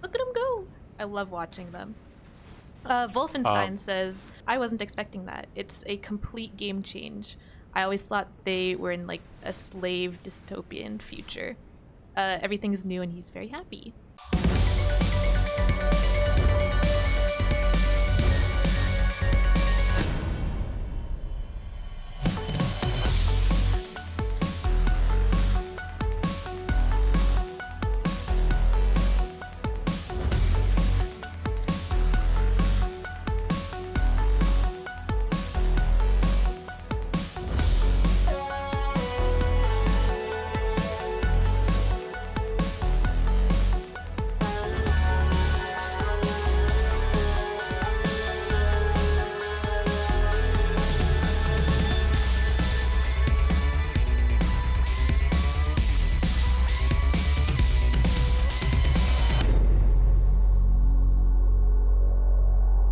Look at them go. I love watching them. Um, Wolfenstein says, I wasn't expecting that. It's a complete game change. I always thought they were in like a slave dystopian future. Everything's new and he's very happy.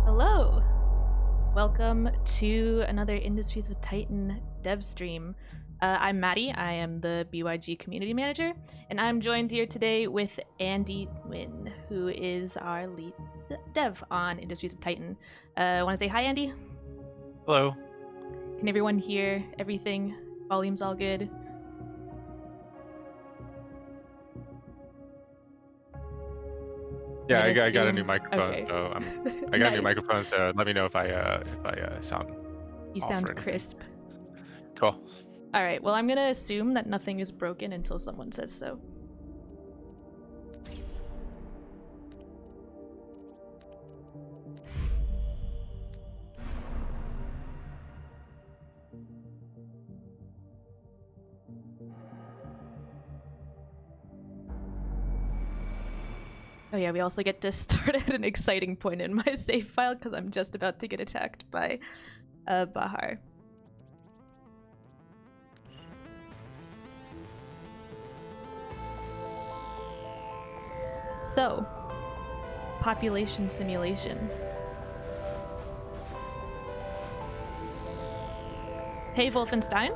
Hello. Welcome to another Industries with Titan dev stream. I'm Maddie. I am the BYG community manager, and I'm joined here today with Andy Nguyen, who is our lead dev on Industries of Titan. Want to say hi, Andy? Hello. Can everyone hear everything? Volume's all good? Yeah, I'm I gonna got a new assume- microphone, Okay. so I got a new Nice. microphone. So let me know if I sound You off or sound anything. crisp. Cool. All right, well, I'm gonna assume that nothing is broken until someone says so. Oh yeah, we also get to start at an exciting point in my save file because I'm just about to get attacked by Bahar. So, population simulation. Hey Wolfenstein,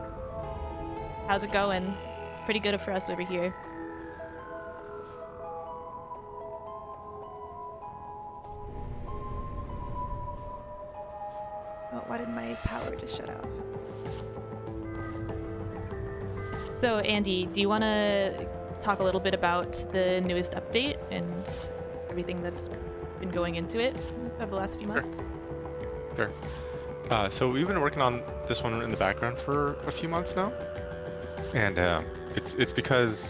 how's it going? It's pretty good for us over here. Oh, why did my power just shut off? So, Andy, do you want to talk a little bit about the newest update and everything that's been going into it over the last few months? Sure. So we've been working on this one in the background for a few months now, and it's because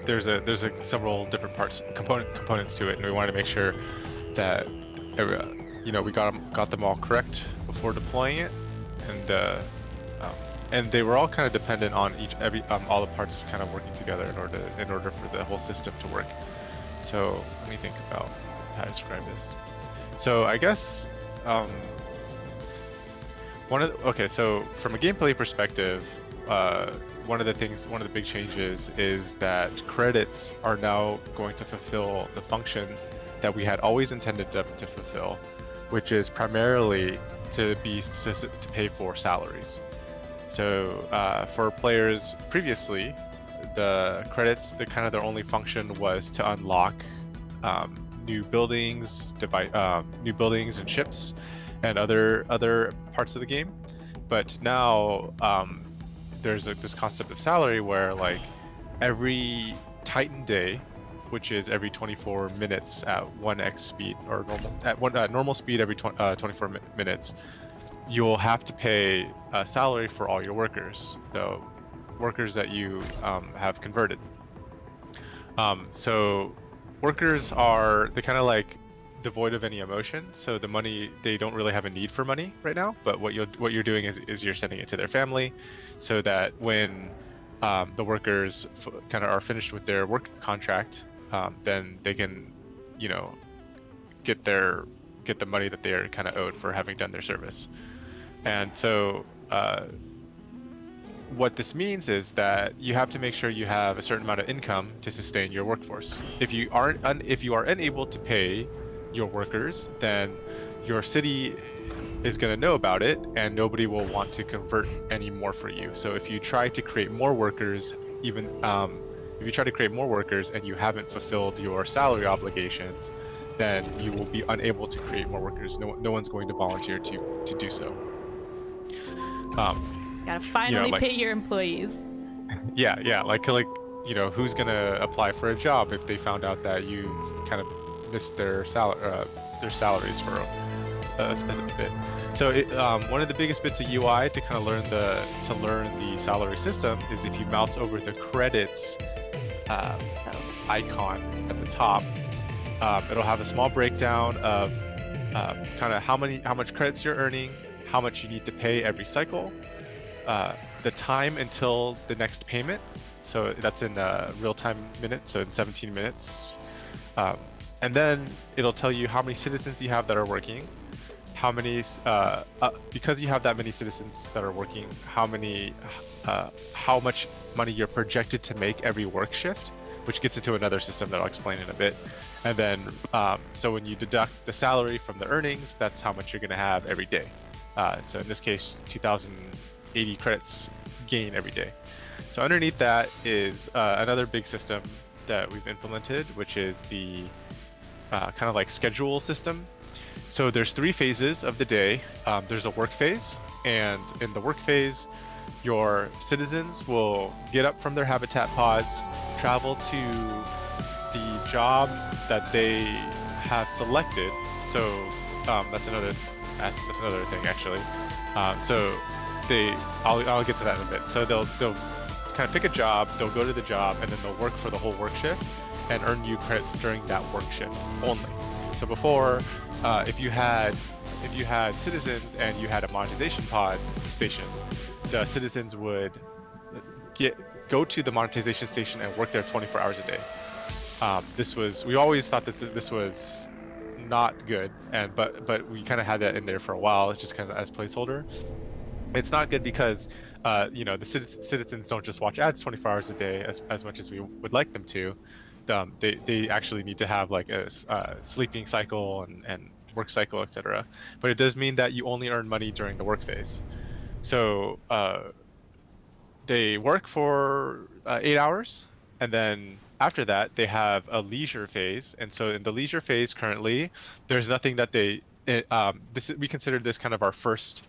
there's several different components to it, and we wanted to make sure that we got them all correct before deploying it, and they were all kind of dependent on all the parts kind of working together in order for the whole system to work. So let me think about how to describe this. So I guess so from a gameplay perspective, one of the big changes is that credits are now going to fulfill the function that we had always intended them to fulfill, which is primarily to pay for salaries. So for players previously, the credits, their only function was to unlock new buildings, new buildings and ships, and other parts of the game. But now there's this concept of salary where like every Titan day, which is every 24 minutes at 1x speed or normal speed every 24 minutes, you'll have to pay a salary for all your workers, the workers that you have converted. So workers they're kind of like devoid of any emotion, so the money, they don't really have a need for money right now, but what you're doing is you're sending it to their family so that when the workers kind of are finished with their work contract, then they can get the money that they are kind of owed for having done their service. And so what this means is that you have to make sure you have a certain amount of income to sustain your workforce. If you are unable to pay your workers, then your city is going to know about it and nobody will want to convert any more for you. So if you try to create more workers, even If you try to create more workers and you haven't fulfilled your salary obligations, then you will be unable to create more workers. No one's going to volunteer to do so. Gotta You know, finally like pay your employees. yeah, like who's gonna apply for a job if they found out that you've kind of missed their salaries for a bit. So one of the biggest bits of UI to kind of learn the salary system is if you mouse over the credits uh, icon at the top, it'll have a small breakdown of kind of how much credits you're earning, how much you need to pay every cycle, the time until the next payment. So that's in real-time minutes, so in 17 minutes. And then it'll tell you how many citizens you have that are working, how many, because you have that many citizens that are working, how much money you're projected to make every work shift, which gets into another system that I'll explain in a bit. And then, so when you deduct the salary from the earnings, that's how much you're going to have every day. So in this case, 2,080 credits gain every day. So underneath that is another big system that we've implemented, which is the kind of like schedule system. So there's 3 phases of the day. There's a work phase, and in the work phase, your citizens will get up from their habitat pods, travel to the job that they have selected. So that's another thing actually. So I'll get to that in a bit. So they'll kind of pick a job, they'll go to the job, and then they'll work for the whole work shift and earn you credits during that work shift only. So before, if you had citizens and you had a monetization pod station, the citizens would go to the monetization station and work there 24 hours a day. We always thought that this was not good, but we kind of had that in there for a while, just kind of as placeholder. It's not good because the citizens don't just watch ads 24 hours a day as much as we would like them to. They actually need to have like a sleeping cycle and work cycle, etc. But it does mean that you only earn money during the work phase. So they work for 8 hours, and then after that they have a leisure phase. And so in the leisure phase currently, there's nothing that we consider this kind of our first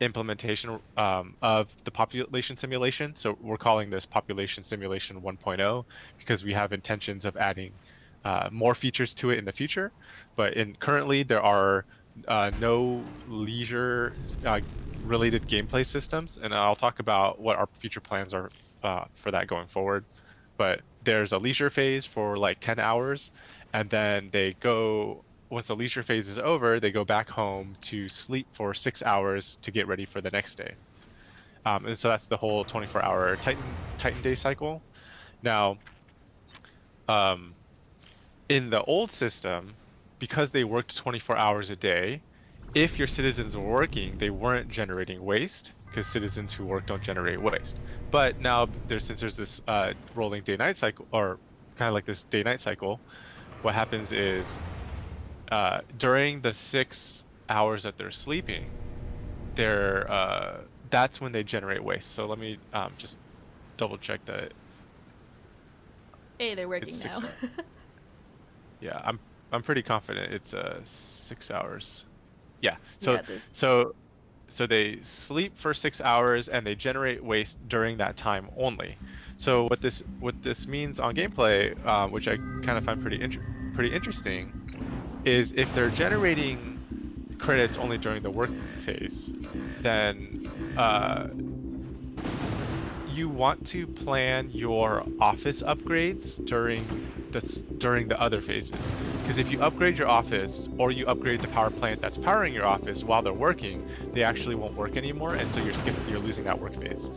implementation of the population simulation. So we're calling this population simulation 1.0 because we have intentions of adding more features to it in the future. But currently there are no leisure related gameplay systems, and I'll talk about what our future plans are for that going forward. But there's a leisure phase for like 10 hours, and then once the leisure phase is over, they go back home to sleep for 6 hours to get ready for the next day. And so that's the whole 24-hour Titan day cycle. Now, in the old system, because they worked 24 hours a day, if your citizens were working, they weren't generating waste, because citizens who work don't generate waste. But now, since there's this rolling day-night cycle, or kind of like this day-night cycle, what happens is during the 6 hours that they're sleeping, that's when they generate waste. So let me just double check that. Hey, they're working It's now. Yeah, I'm pretty confident it's 6 hours. Yeah. Yeah, So they sleep for 6 hours and they generate waste during that time only. So what this means on gameplay, which I kind of find pretty interesting, is if they're generating credits only during the work phase, then you want to plan your office upgrades during the other phases. Because if you upgrade your office or you upgrade the power plant that's powering your office while they're working, they actually won't work anymore, and so you're losing that work phase.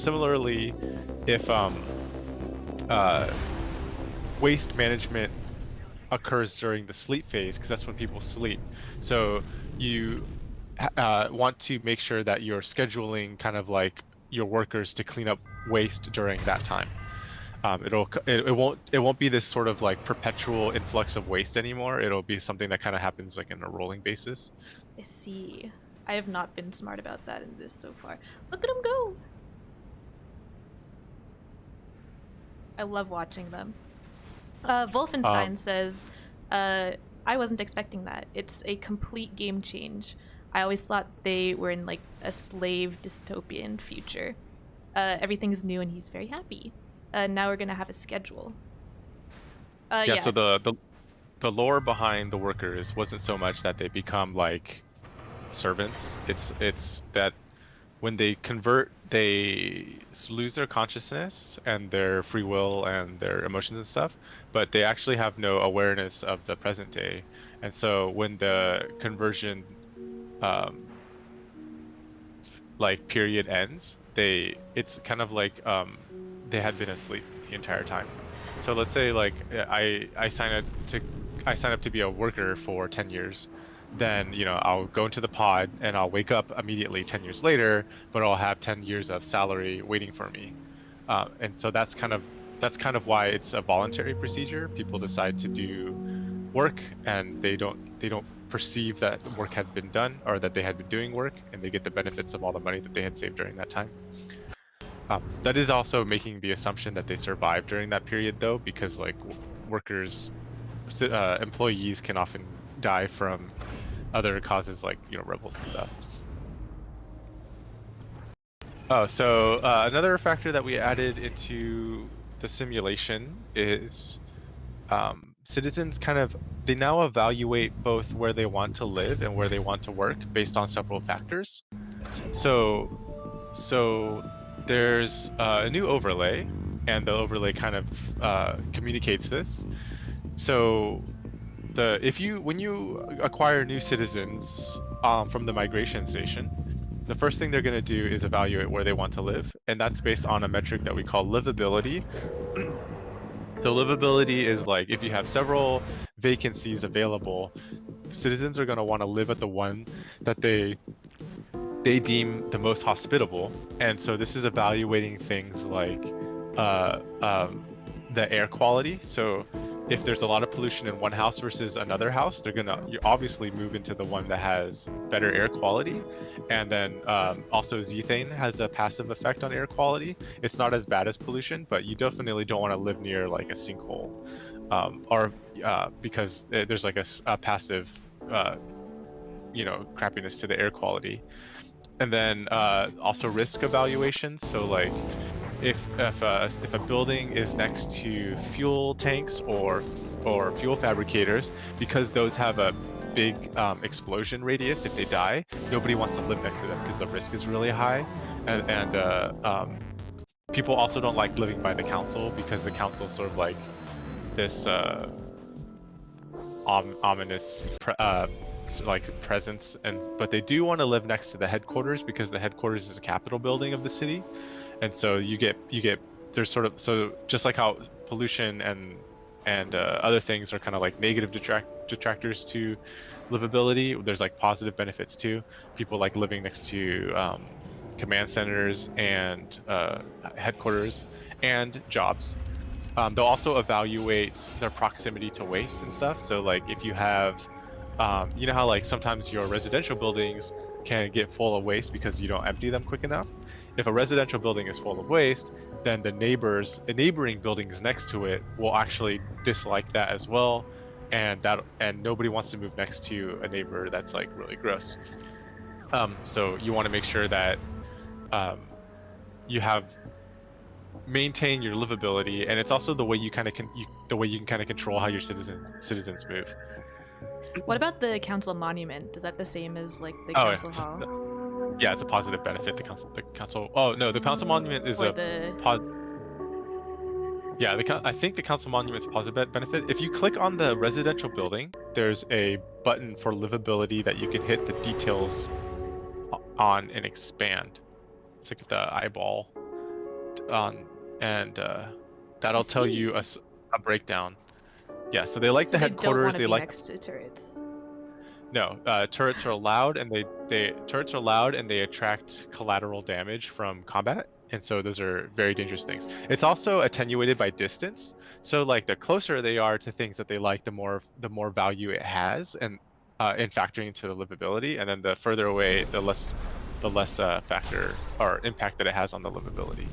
Similarly, if waste management occurs during the sleep phase, because that's when people sleep. So you want to make sure that you're scheduling kind of like your workers to clean up waste during that time. It won't be this sort of like perpetual influx of waste anymore. It'll be something that kind of happens like in a rolling basis. I see. I have not been smart about that in this so far. Look at him go! I love watching them. Um, Wolfenstein says, I wasn't expecting that. It's a complete game change. I always thought they were in like a slave dystopian future. Everything's new and he's very happy. Now we're gonna have a schedule. yeah, Yeah. so the lore behind the workers wasn't so much that they become like servants. It's that when they convert, they lose their consciousness and their free will and their emotions and stuff, but they actually have no awareness of the present day. And so when the conversion um, like period ends, it's kind of like they had been asleep the entire time. So let's say like I sign up to be a worker for 10 years. Then, I'll go into the pod and I'll wake up immediately 10 years later, but I'll have 10 years of salary waiting for me. And so that's kind of why it's a voluntary procedure. People decide to do work and they don't perceive that work had been done or that they had been doing work, and they get the benefits of all the money that they had saved during that time. That is also making the assumption that they survived during that period, though, because like workers, employees can often die from other causes like rebels and stuff. Oh, so another factor that we added into the simulation is citizens they now evaluate both where they want to live and where they want to work based on several factors. So there's a new overlay, and the overlay kind of communicates this. So when you acquire new citizens from the migration station, the first thing they're going to do is evaluate where they want to live, and that's based on a metric that we call livability. So livability is like if you have several vacancies available, citizens are going to want to live at the one that they deem the most hospitable. And so this is evaluating things like uh, um, the air quality. So if there's a lot of pollution in one house versus another house, you obviously move into the one that has better air quality. And then also zethane has a passive effect on air quality. It's not as bad as pollution, but you definitely don't want to live near like a sinkhole, or because there's like a passive crappiness to the air quality. And then also risk evaluations. So like if a building is next to fuel tanks or fuel fabricators, because those have a big explosion radius, if they die, nobody wants to live next to them because the risk is really high. And people also don't like living by the council because the council is sort of like this ominous like presence, but they do want to live next to the headquarters because the headquarters is a capital building of the city. And so you get there's sort of, so just like how pollution and other things are kind of like negative detractors to livability, there's like positive benefits too. People like living next to command centers and headquarters and jobs. They'll also evaluate their proximity to waste and stuff. So like if you have you know how like sometimes your residential buildings can get full of waste because you don't empty them quick enough. If a residential building is full of waste, then the neighboring buildings next to it will actually dislike that as well, and nobody wants to move next to a neighbor that's like really gross. So you want to make sure that you maintain your livability, and it's also the way you kind of can control how your citizens move. What about the council monument? Is that the same as like the Oh, council hall? yeah, it's a positive benefit. The council. Oh no, the council monument is Or a the pod. Yeah, I think the council monument's a positive benefit. If you click on the residential building, there's a button for livability that you can hit the details on and expand. It's like the eyeball on, and I that'll tell see. you a breakdown. Yeah, so they like So the they don't headquarters. want to They be like next to turrets. No, turrets are allowed, and turrets are allowed, and they attract collateral damage from combat, and so those are very dangerous things. It's also attenuated by distance, so like the closer they are to things that they like, the more value it has, and in factoring into the livability, and then the further away, the less factor or impact that it has on the livability.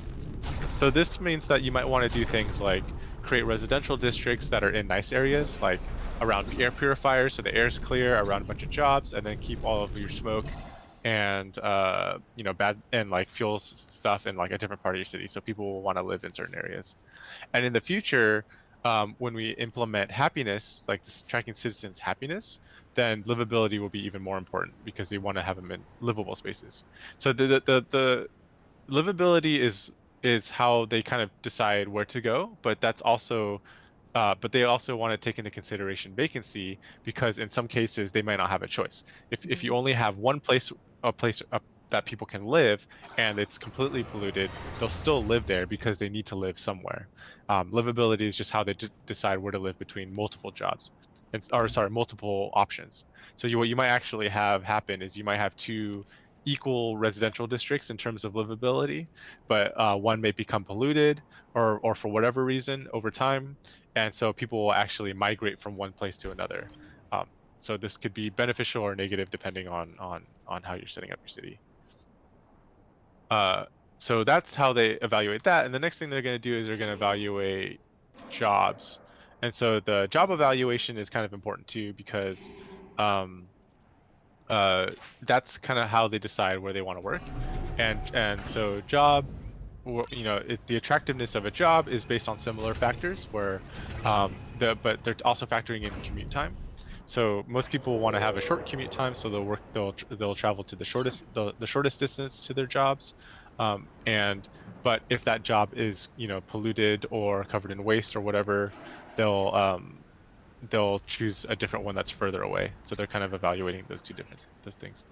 So this means that you might want to do things like create residential districts that are in nice areas, like around air purifiers, so the air is clear around a bunch of jobs, and then keep all of your smoke and bad and like fuel stuff in like a different part of your city, so people will want to live in certain areas. And in the future, when we implement happiness, like this tracking citizens' happiness, then livability will be even more important because they want to have them in livable spaces. So the livability is how they kind of decide where to go, but that's also but they also want to take into consideration vacancy because in some cases they might not have a choice. If Mhm. you only have one place, a place that people can live, and it's completely polluted, they'll still live there because they need to live somewhere. Livability is just how they decide where to live between multiple jobs, or sorry, multiple options. So what you might actually have happen is you might have two equal residential districts in terms of livability, but one may become polluted or for whatever reason over time, and so people will actually migrate from one place to another. Um, so this could be beneficial or negative depending on how you're setting up your city. Uh, so that's how they evaluate that. And the next thing they're going to do is they're going to evaluate jobs. And so the job evaluation is kind of important too because um, uh, that's kind of how they decide where they want to work. And so the attractiveness of a job is based on similar factors where but they're also factoring in commute time. So most people want to have a short commute time, so they'll travel to the shortest distance to their jobs. And but if that job is polluted or covered in waste or whatever, they'll they'll choose a different one that's further away. So they're kind of evaluating those things.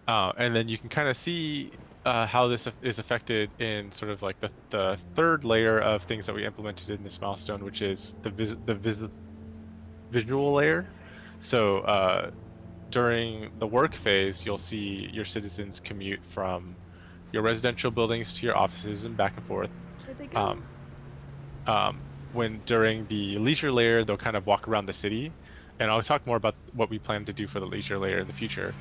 And then you can kind of see how this is affected in sort of like the third layer of things that we implemented in this milestone, which is the visual layer. So during the work phase, you'll see your citizens commute from your residential buildings to your offices and back and forth. Where'd they go? Um, when during the leisure layer, they'll kind of walk around the city, and I'll talk more about what we plan to do for the leisure layer in the future.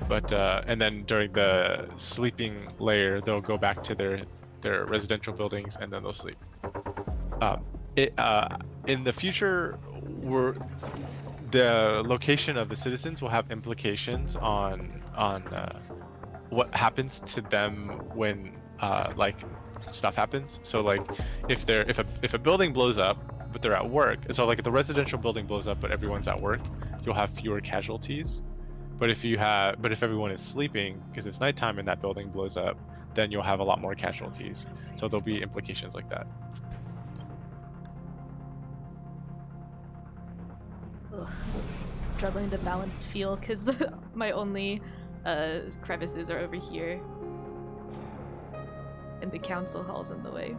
But and then during the sleeping layer, they'll go back to their residential buildings and then they'll sleep. Um, it In the future, the location of the citizens will have implications on what happens to them when like stuff happens. So like if a building blows up but they're at work, so like if the residential building blows up but everyone's at work, you'll have fewer casualties. But if everyone is sleeping because it's nighttime and that building blows up, then you'll have a lot more casualties. So there'll be implications like that. Ugh. Struggling to balance fuel because my only crevices are over here, and the council hall's in the way.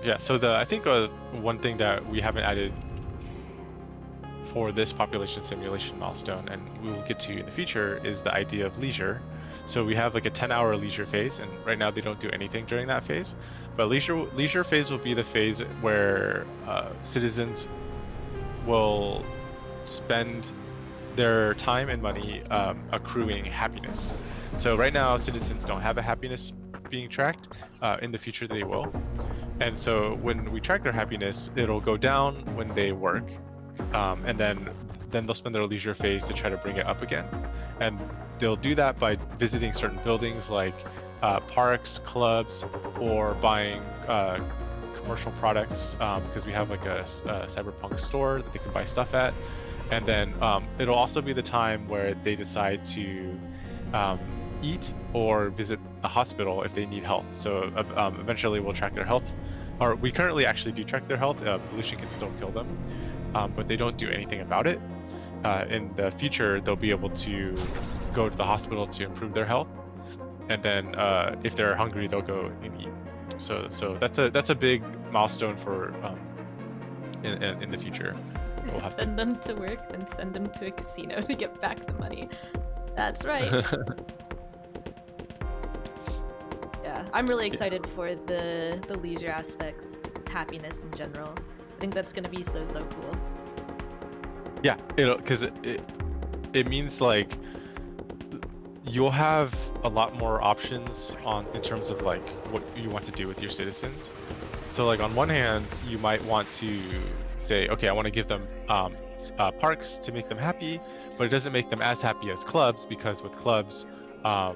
Yeah. So I think one thing that we haven't added for this population simulation milestone, and we will get to in the future, is the idea of leisure. So we have like a 10-hour leisure phase, and right now they don't do anything during that phase. But leisure phase will be the phase where citizens will spend their time and money accruing happiness. So right now, citizens don't have a happiness being tracked. In the future, they will. And so when we track their happiness, it'll go down when they work, and then they'll spend their leisure phase to try to bring it up again. And they'll do that by visiting certain buildings like parks, clubs, or buying commercial products because we have like a cyberpunk store that they can buy stuff at. And then it'll also be the time where they decide to eat or visit a hospital if they need help. So eventually we'll track their health, or we currently actually do track their health. Pollution can still kill them, but they don't do anything about it. In the future, they'll be able to go to the hospital to improve their health, and then if they're hungry, they'll go and eat. So that's a big milestone for in the future. We'll have Send them to work, then send them to a casino to get back the money. That's right. Yeah, I'm really excited for the leisure aspects, happiness in general. I think that's gonna be so cool. Yeah, because it means like you'll have a lot more options in terms of like what you want to do with your citizens. So like on one hand, you might want to say, okay, I want to give them parks to make them happy, but it doesn't make them as happy as clubs, because with clubs, they'll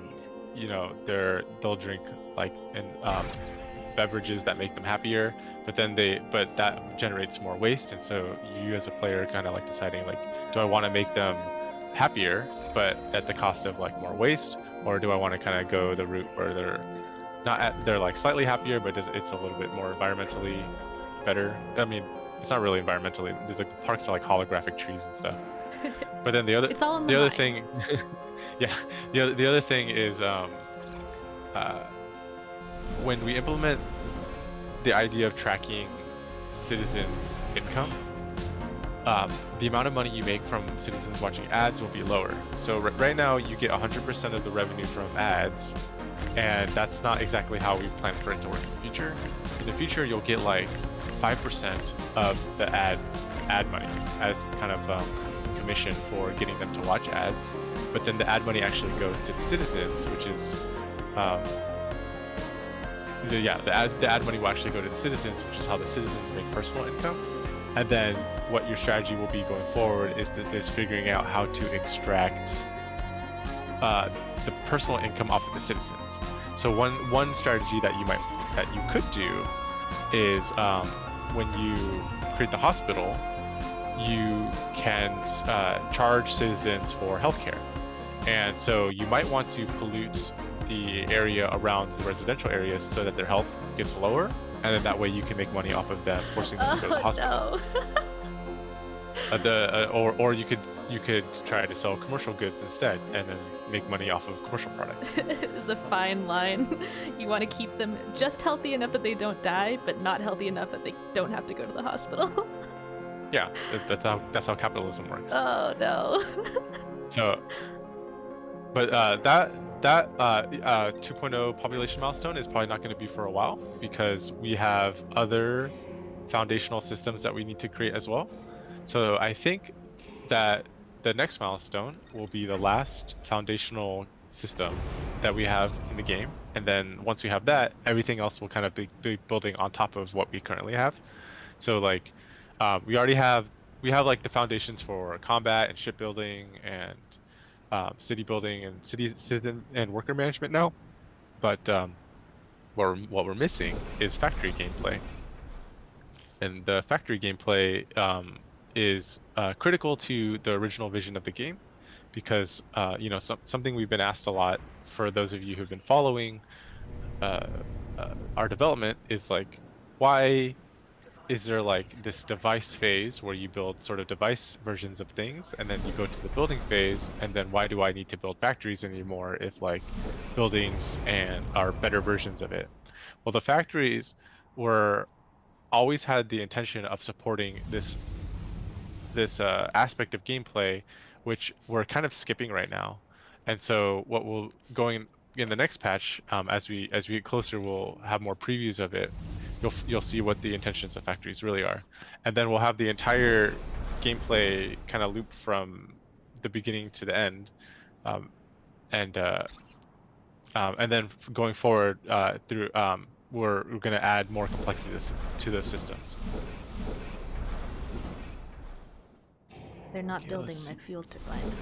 drink like beverages that make them happier, but that generates more waste, and so you as a player kind of like deciding like, do I want to make them happier but at the cost of like more waste, or do I want to kind of go the route where they're like slightly happier, but it's a little bit more environmentally better. I mean, it's not really environmentally. There's like the parks are like holographic trees and stuff. But then It's all in the the other mind. thing, yeah, the other thing is when we implement the idea of tracking citizens' income, the amount of money you make from citizens watching ads will be lower. So right now you get 100% of the revenue from ads, and that's not exactly how we plan for it to work in the future. In the future, you'll get like 5% of the ad money as kind of commission for getting them to watch ads. But then the ad money actually goes to the citizens, which is the ad money will actually go to the citizens, which is how the citizens make personal income. And then what your strategy will be going forward is figuring out how to extract the personal income off of the citizens. So one strategy that you could do is when you create the hospital, you can charge citizens for healthcare, and so you might want to pollute the area around the residential areas so that their health gets lower, and then that way you can make money off of them, forcing them to go to the hospital. No. Or you could try to sell commercial goods instead, and then make money off of commercial products. It's a fine line. You want to keep them just healthy enough that they don't die, but not healthy enough that they don't have to go to the hospital. Yeah, that's how capitalism works. Oh no. So, but that 2.0 population milestone is probably not going to be for a while, because we have other foundational systems that we need to create as well. So I think that the next milestone will be the last foundational system that we have in the game, and then once we have that, everything else will kind of be building on top of what we currently have. So like we have like the foundations for combat and shipbuilding and city building and citizen and worker management now, but what we're missing is factory gameplay, and the factory gameplay is critical to the original vision of the game, because something we've been asked a lot, for those of you who've been following uh, our development, is like, why is there like this device phase where you build sort of device versions of things, and then you go to the building phase, and then why do I need to build factories anymore if like buildings and are better versions of it? Well, the factories were always had the intention of supporting this aspect of gameplay, which we're kind of skipping right now. And so what will going in the next patch, as we get closer, we'll have more previews of it. You'll see what the intentions of factories really are, and then we'll have the entire gameplay kind of loop from the beginning to the end, um, and then going forward through we're going to add more complexity to those systems. They're not Okay, building let's my see. fuel turbine.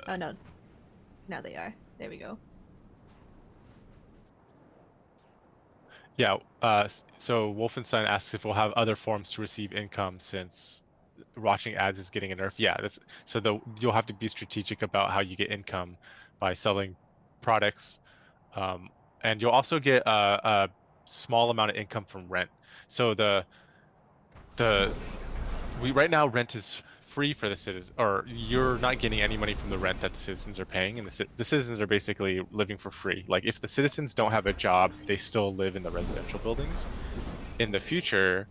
Oh no. Now they are. There we go. Yeah, so Wolfenstein asks if we'll have other forms to receive income since watching ads is getting a nerf. Yeah, you'll have to be strategic about how you get income by selling products, and you'll also get a small amount of income from rent. So right now rent is free for the citizens, or you're not getting any money from the rent that the citizens are paying, and the citizens are basically living for free. Like if the citizens don't have a job, they still live in the residential buildings. In the future,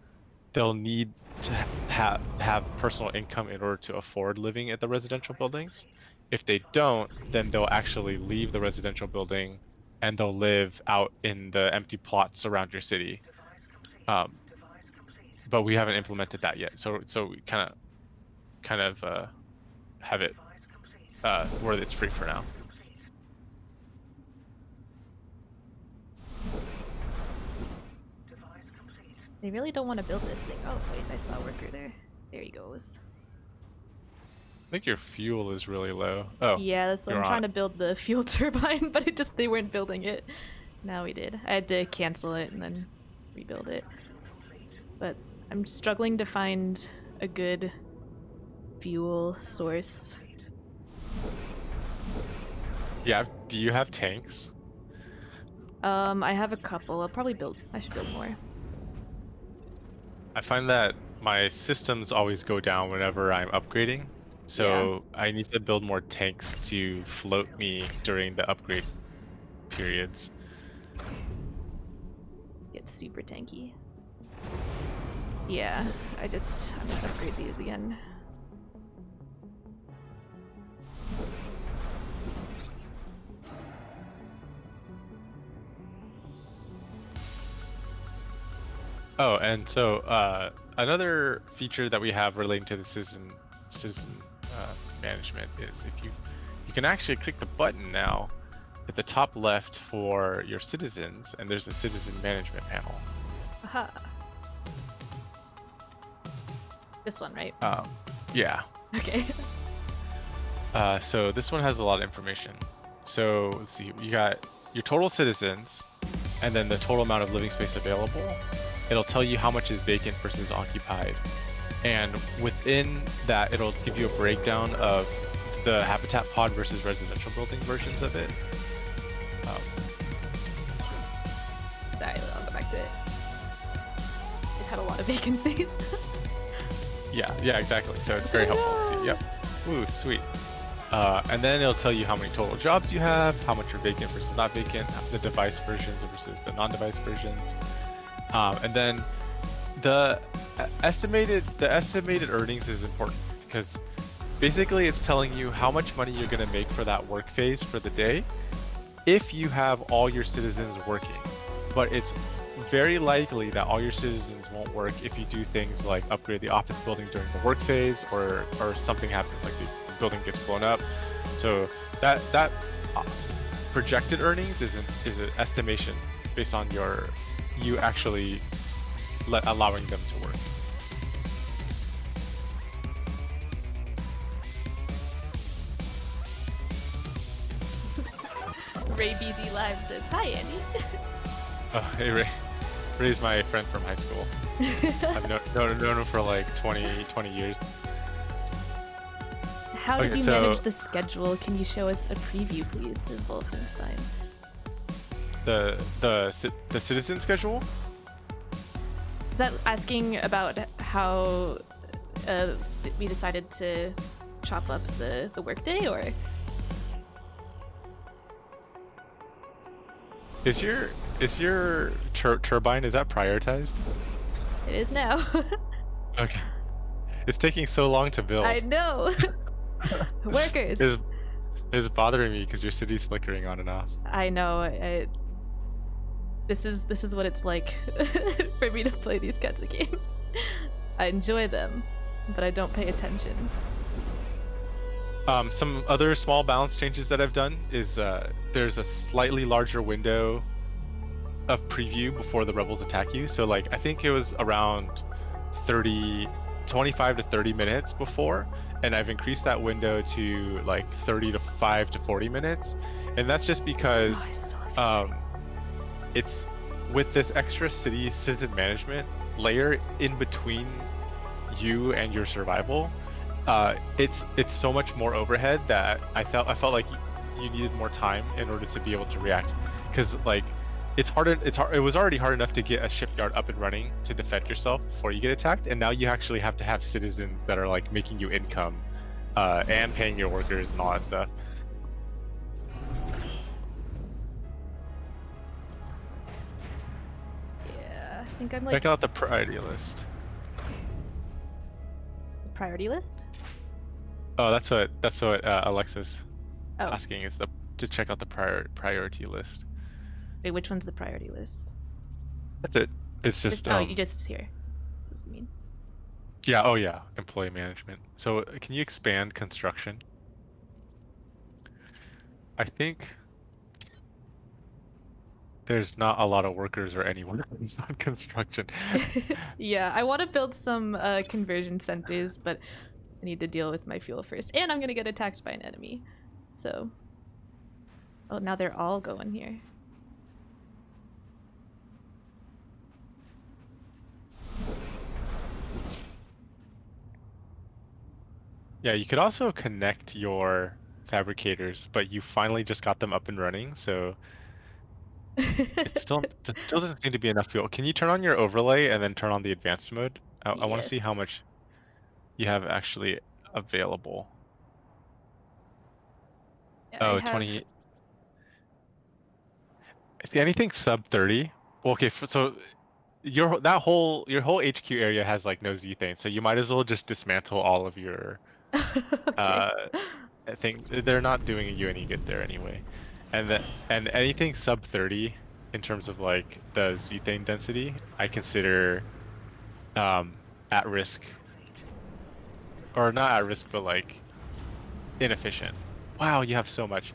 they'll need to have personal income in order to afford living at the residential buildings. If they don't, then they'll actually leave the residential building and they'll live out in the empty plots around your city. But we haven't implemented that yet, so we kind of have it where it's free for now. They really don't want to build this thing. Oh wait, I saw a worker there. There he goes. I think your fuel is really low. Oh, Yeah, that's what you're I'm on trying it. to build the fuel turbine, but they weren't building it. Now we did. I had to cancel it and then rebuild it. But I'm struggling to find a good fuel source. Yeah, do you have tanks? I have a couple. I should build more. I find that my systems always go down whenever I'm upgrading, so I need to build more tanks to float me during the upgrade periods. Get super tanky. Yeah, I'm gonna upgrade these again. Oh, and so another feature that we have relating to the citizen management is if you can actually click the button now at the top left for your citizens, and there's a citizen management panel. Aha. This one, right? Yeah. Okay. So this one has a lot of information. So let's see, you got your total citizens, and then the total amount of living space available. It'll tell you how much is vacant versus occupied. And within that, it'll give you a breakdown of the habitat pod versus residential building versions of it. Sorry, I'll go back to it. It's had a lot of vacancies. Yeah, exactly. So it's very helpful to see. Yep. Ooh, sweet. And then it'll tell you how many total jobs you have, how much are vacant versus not vacant, the device versions versus the non-device versions. And then the estimated earnings is important because basically it's telling you how much money you're going to make for that work phase for the day if you have all your citizens working. But it's very likely that all your citizens won't work if you do things like upgrade the office building during the work phase or something happens like the building gets blown up. So that projected earnings is an estimation based on you actually allowing them to work. Ray BZ Live says, "Hi, Andy." Oh, hey Ray. Ray's my friend from high school. I've known him for like 20 years. How did you manage the schedule? Can you show us a preview, please? Says Wolfenstein. The citizen schedule? Is that asking about how we decided to chop up the workday, or? Is your turbine, is that prioritized? It is now. Okay. It's taking so long to build. I know. Workers. It's bothering me because your city's flickering on and off. I know. This is what it's like for me to play these kinds of games. I enjoy them, but I don't pay attention. Some other small balance changes that I've done is there's a slightly larger window of preview before the rebels attack you. So like I think it was around 25 to 30 minutes before, and I've increased that window to like 35 to 40 minutes, and that's just because it's with this extra citizen management layer in between you and your survival. It's so much more overhead that I felt like you needed more time in order to be able to react, because like it was already hard enough to get a shipyard up and running to defend yourself before you get attacked, and now you actually have to have citizens that are like making you income and paying your workers and all that stuff. Yeah, I think I'm like. Check out the priority list. Priority list? Oh, that's what Alexa's Oh. asking, is to check out the priority list. Wait, which one's the priority list? That's it. It's just oh, you just here. That's what you mean. Yeah. Oh yeah. Employee management. So can you expand construction? I think there's not a lot of workers or any workers on construction. Yeah, I want to build some conversion centers, but I need to deal with my fuel first. And I'm gonna get attacked by an enemy. So. Oh, now they're all going here. Yeah, you could also connect your fabricators, but you finally just got them up and running, so it still doesn't seem to be enough fuel. Can you turn on your overlay and then turn on the advanced mode? I want to see how Yes. much you have actually available. Yeah, I Oh, have. 20. See, anything sub 30. Well, okay, so your whole HQ area has like no zethane, so you might as well just dismantle all of your Okay. uh I think they're not doing you any good there anyway. And anything sub 30 in terms of like the zethane density, I consider at risk, or not at risk, but like inefficient. Wow, you have so much.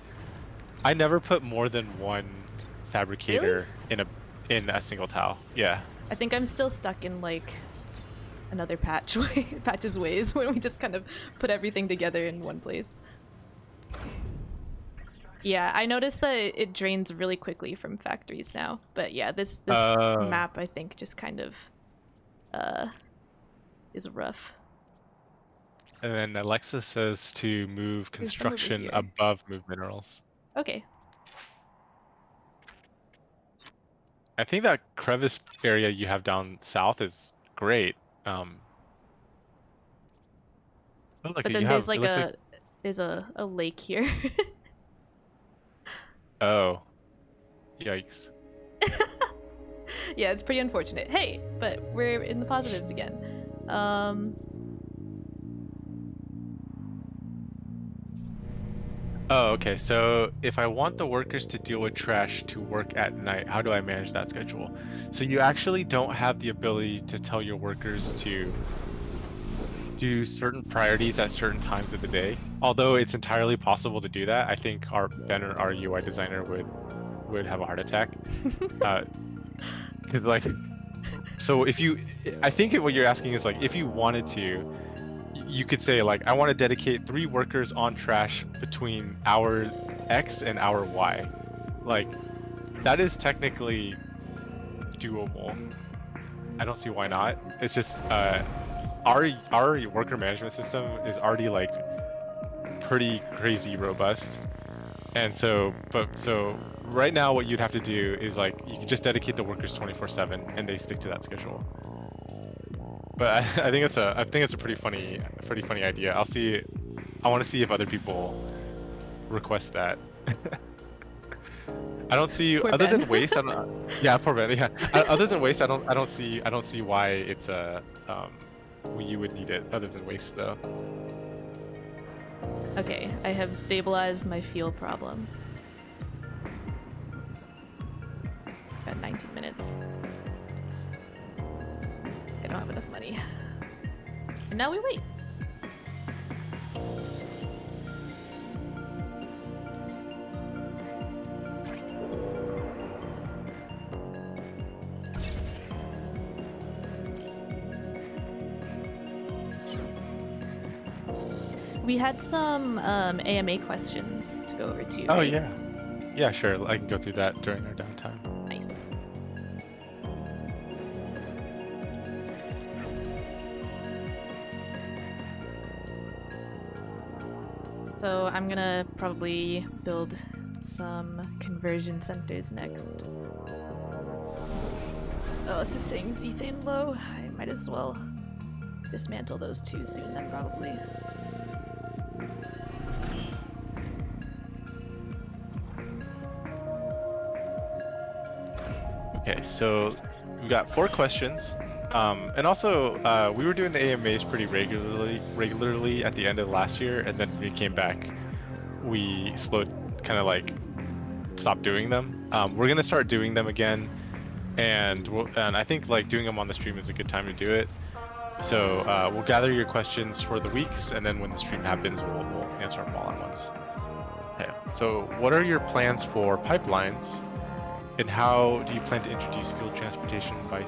I never put more than one Really? fabricator in a single tile. Yeah. I think I'm still stuck in like another patch's ways when we just kind of put everything together in one place. Yeah, I noticed that it drains really quickly from factories now. But yeah, this Uh, map I think just kind of uh is rough. and then Alexa says to move There's some over construction here. above move minerals. Okay. I think that crevice area you have down south is great. Um, oh, look, But you then have, there's it like looks like, a lake here. oh, yikes. Yeah, it's pretty unfortunate. Hey, but we're in the positives again. Um Oh, okay. So if I want the workers to deal with trash to work at night, how do I manage that schedule? So you actually don't have the ability to tell your workers to do certain priorities at certain times of the day. Although it's entirely possible to do that, I think our UI designer would have a heart attack. Uh, 'Cause like, so if you, I think what you're asking is like, if you wanted to, you could say like, I want to dedicate 3 workers on trash between hour X and hour Y. Like, that is technically doable. I don't see why not. It's just our worker management system is already like pretty crazy robust. And so right now what you'd have to do is like you can just dedicate the workers 24/7 and they stick to that schedule. But I think it's a pretty funny idea. I want to see if other people request that. I don't see, Poor other than Ben. waste, I don't, yeah, poor Ben, yeah. Other than waste, I don't see why it's you would need it other than waste though. Okay, I have stabilized my fuel problem. Got 19 minutes. I don't have enough money. And now we wait. We had some AMA questions to go over too, Oh right? yeah. Yeah, sure. I can go through that during our downtime. Nice. So I'm gonna probably build some conversion centers next. Oh, this is saying zethane low. I might as well dismantle those two soon then probably. Okay, so we got 4 questions. And also, we were doing the AMAs pretty regularly at the end of last year, and then when we came back, we kind of like stopped doing them. We're gonna start doing them again, and I think like doing them on the stream is a good time to do it. So we'll gather your questions for the weeks, and then when the stream happens, we'll answer them all at once. Okay. So what are your plans for pipelines, and how do you plan to introduce fuel transportation by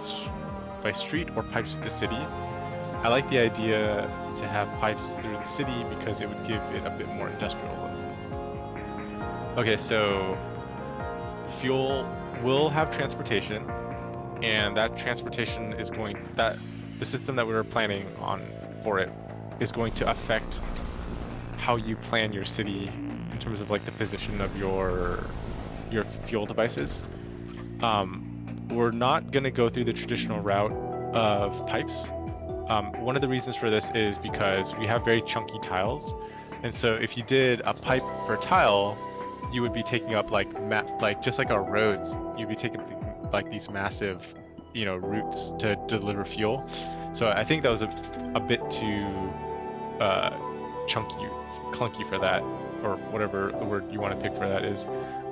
street or pipes to the city? I like the idea to have pipes through the city because it would give it a bit more industrial look. Okay, so fuel will have transportation, and that transportation is the system that we were planning on for it is going to affect how you plan your city in terms of like the position of your fuel devices. We're not going to go through the traditional route of pipes. One of the reasons for this is because we have very chunky tiles, and so if you did a pipe per tile, you would be taking up like just like our roads, you'd be taking like these massive, routes to deliver fuel. So I think that was a bit too chunky, clunky for that, or whatever the word you want to pick for that is.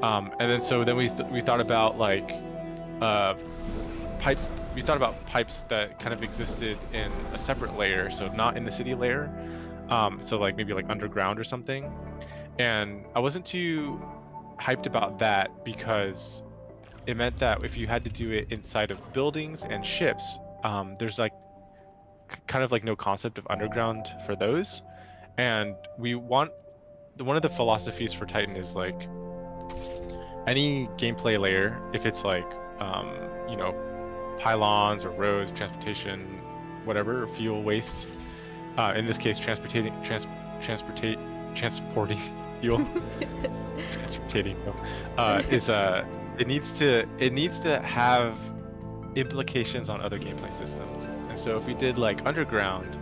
And then we thought about like pipes. We thought about pipes that kind of existed in a separate layer, so not in the city layer. So like maybe like underground or something. And I wasn't too hyped about that because it meant that if you had to do it inside of buildings and ships, there's like kind of like no concept of underground for those. And we want one of the philosophies for Titan is like any gameplay layer, if it's like pylons or roads, transportation, whatever, fuel waste. In this case, transporting fuel. Transporting is it needs to have implications on other gameplay systems. And so if we did like underground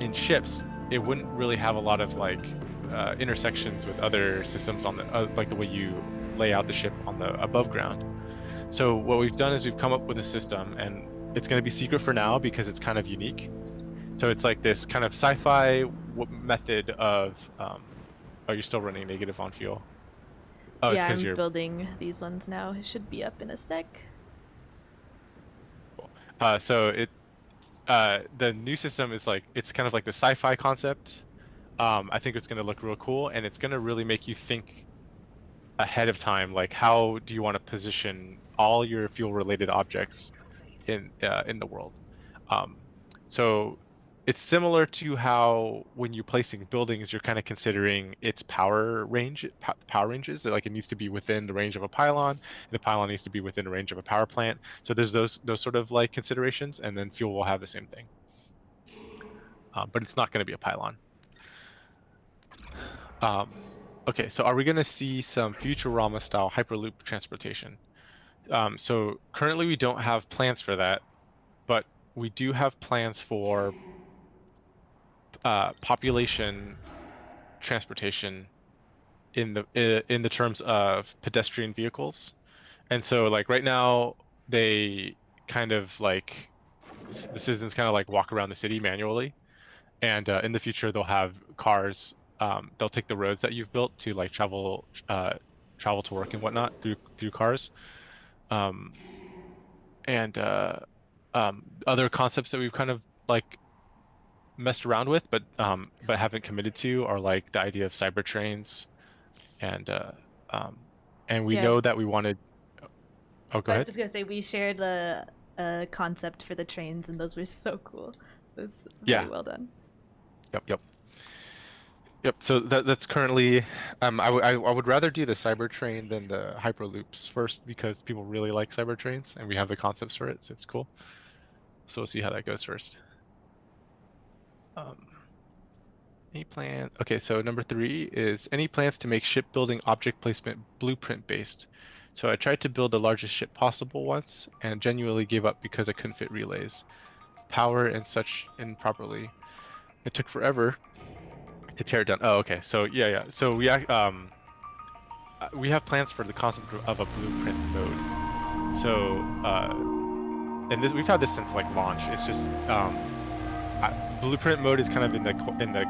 in ships, it wouldn't really have a lot of like intersections with other systems on the like the way you lay out the ship on the above ground. So what we've done is we've come up with a system, and it's going to be secret for now because it's kind of unique. So it's like this kind of sci-fi method of oh, you're still running negative on fuel. Oh, it's Yeah, because I'm you're building these ones now. It should be up in a sec. cool. So the new system is like, it's kind of like the sci-fi concept. I think it's going to look real cool, and it's going to really make you think ahead of time, like how do you want to position all your fuel related objects in the world. So it's similar to how when you're placing buildings, you're kind of considering its power ranges. Like it needs to be within the range of a pylon, and the pylon needs to be within the range of a power plant. So there's those sort of like considerations, and then fuel will have the same thing. But it's not going to be a pylon. Okay, so are we going to see some Futurama style Hyperloop transportation? So currently we don't have plans for that, but we do have plans for population transportation in the terms of pedestrian vehicles. And so like right now they kind of like the citizens kind of like walk around the city manually, and in the future they'll have cars. They'll take the roads that you've built to like travel to work and whatnot through cars. Um, and other concepts that we've kind of like messed around with, but haven't committed to, are like the idea of cyber trains, and we Yeah, know that we wanted. Oh, go I was ahead. just gonna say we shared a concept for the trains, and those were so cool. It was very Yeah. well done. Yep. So that's currently. I would rather do the cyber train than the hyperloops first because people really like cyber trains, and we have the concepts for it, so it's cool. So we'll see how that goes first. Um, Any plan? Okay, so number 3 is any plans to make shipbuilding object placement blueprint based. So I tried to build the largest ship possible once and genuinely gave up because I couldn't fit relays, power and such improperly. It took forever to tear it down. Oh, okay. So yeah. So we have plans for the concept of a blueprint mode. So and this we've had this since like launch. It's just blueprint mode is kind of in the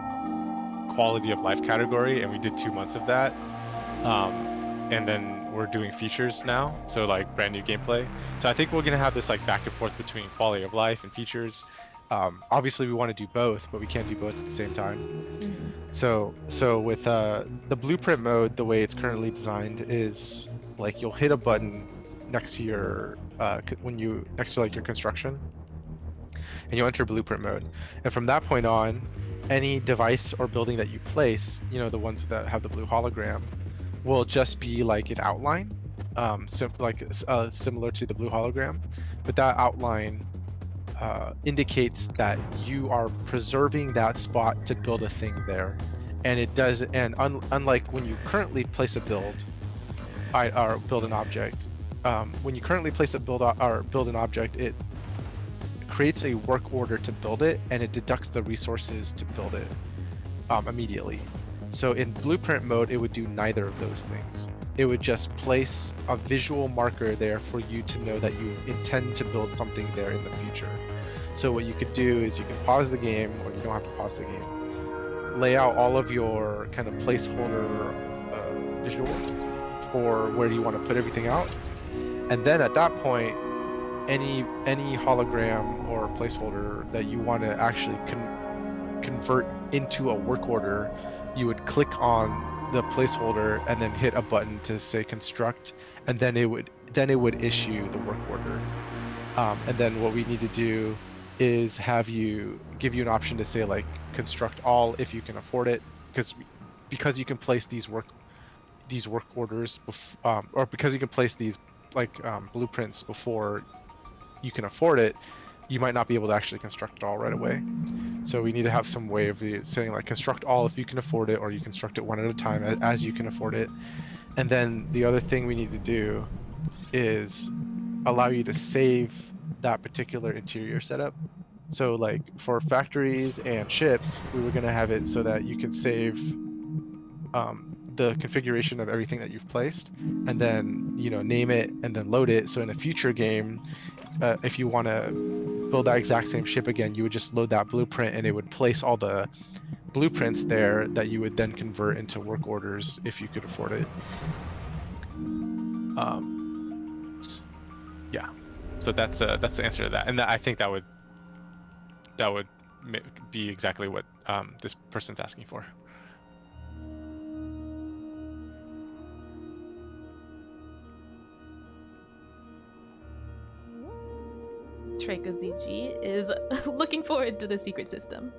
quality of life category, and we did 2 months of that, and then we're doing features now, so like brand new gameplay. So I think we're gonna have this like back and forth between quality of life and features, Obviously, we want to do both, but we can't do both at the same time. Mhm. So with the blueprint mode, the way it's currently designed is like you'll hit a button next to your when you next to like your construction, and you'll enter blueprint mode. And from that point on, any device or building that you place, the ones that have the blue hologram, will just be like an outline, similar to the blue hologram, but that outline indicates that you are preserving that spot to build a thing there. And it does, and unlike when you currently place a build, or build an object, when you currently place a build an object, it creates a work order to build it, and it deducts the resources to build it immediately. So in blueprint mode, it would do neither of those things. It would just place a visual marker there for you to know that you intend to build something there in the future. So what you could do is you can pause the game, or you don't have to pause the game. Lay out all of your kind of placeholder visuals for where you want to put everything out, and then at that point, any hologram or placeholder that you want to actually convert into a work order, you would click on the placeholder and then hit a button to say construct, and then it would issue the work order. And then what we need to do is give you an option to say like construct all if you can afford it, because you can place these work orders or because you can place these blueprints before you can afford it, you might not be able to actually construct it all right away. So we need to have some way of saying like construct all if you can afford it, or you construct it one at a time as you can afford it. And then the other thing we need to do is allow you to save that particular interior setup. So like for factories and ships, we were going to have it so that you can save the configuration of everything that you've placed, and then name it and then load it. So in a future game, if you want to build that exact same ship again, you would just load that blueprint, and it would place all the blueprints there that you would then convert into work orders if you could afford it. Yeah, so that's the answer to that, and I think that would be exactly what this person's asking for. Treka ZG is looking forward to the secret system.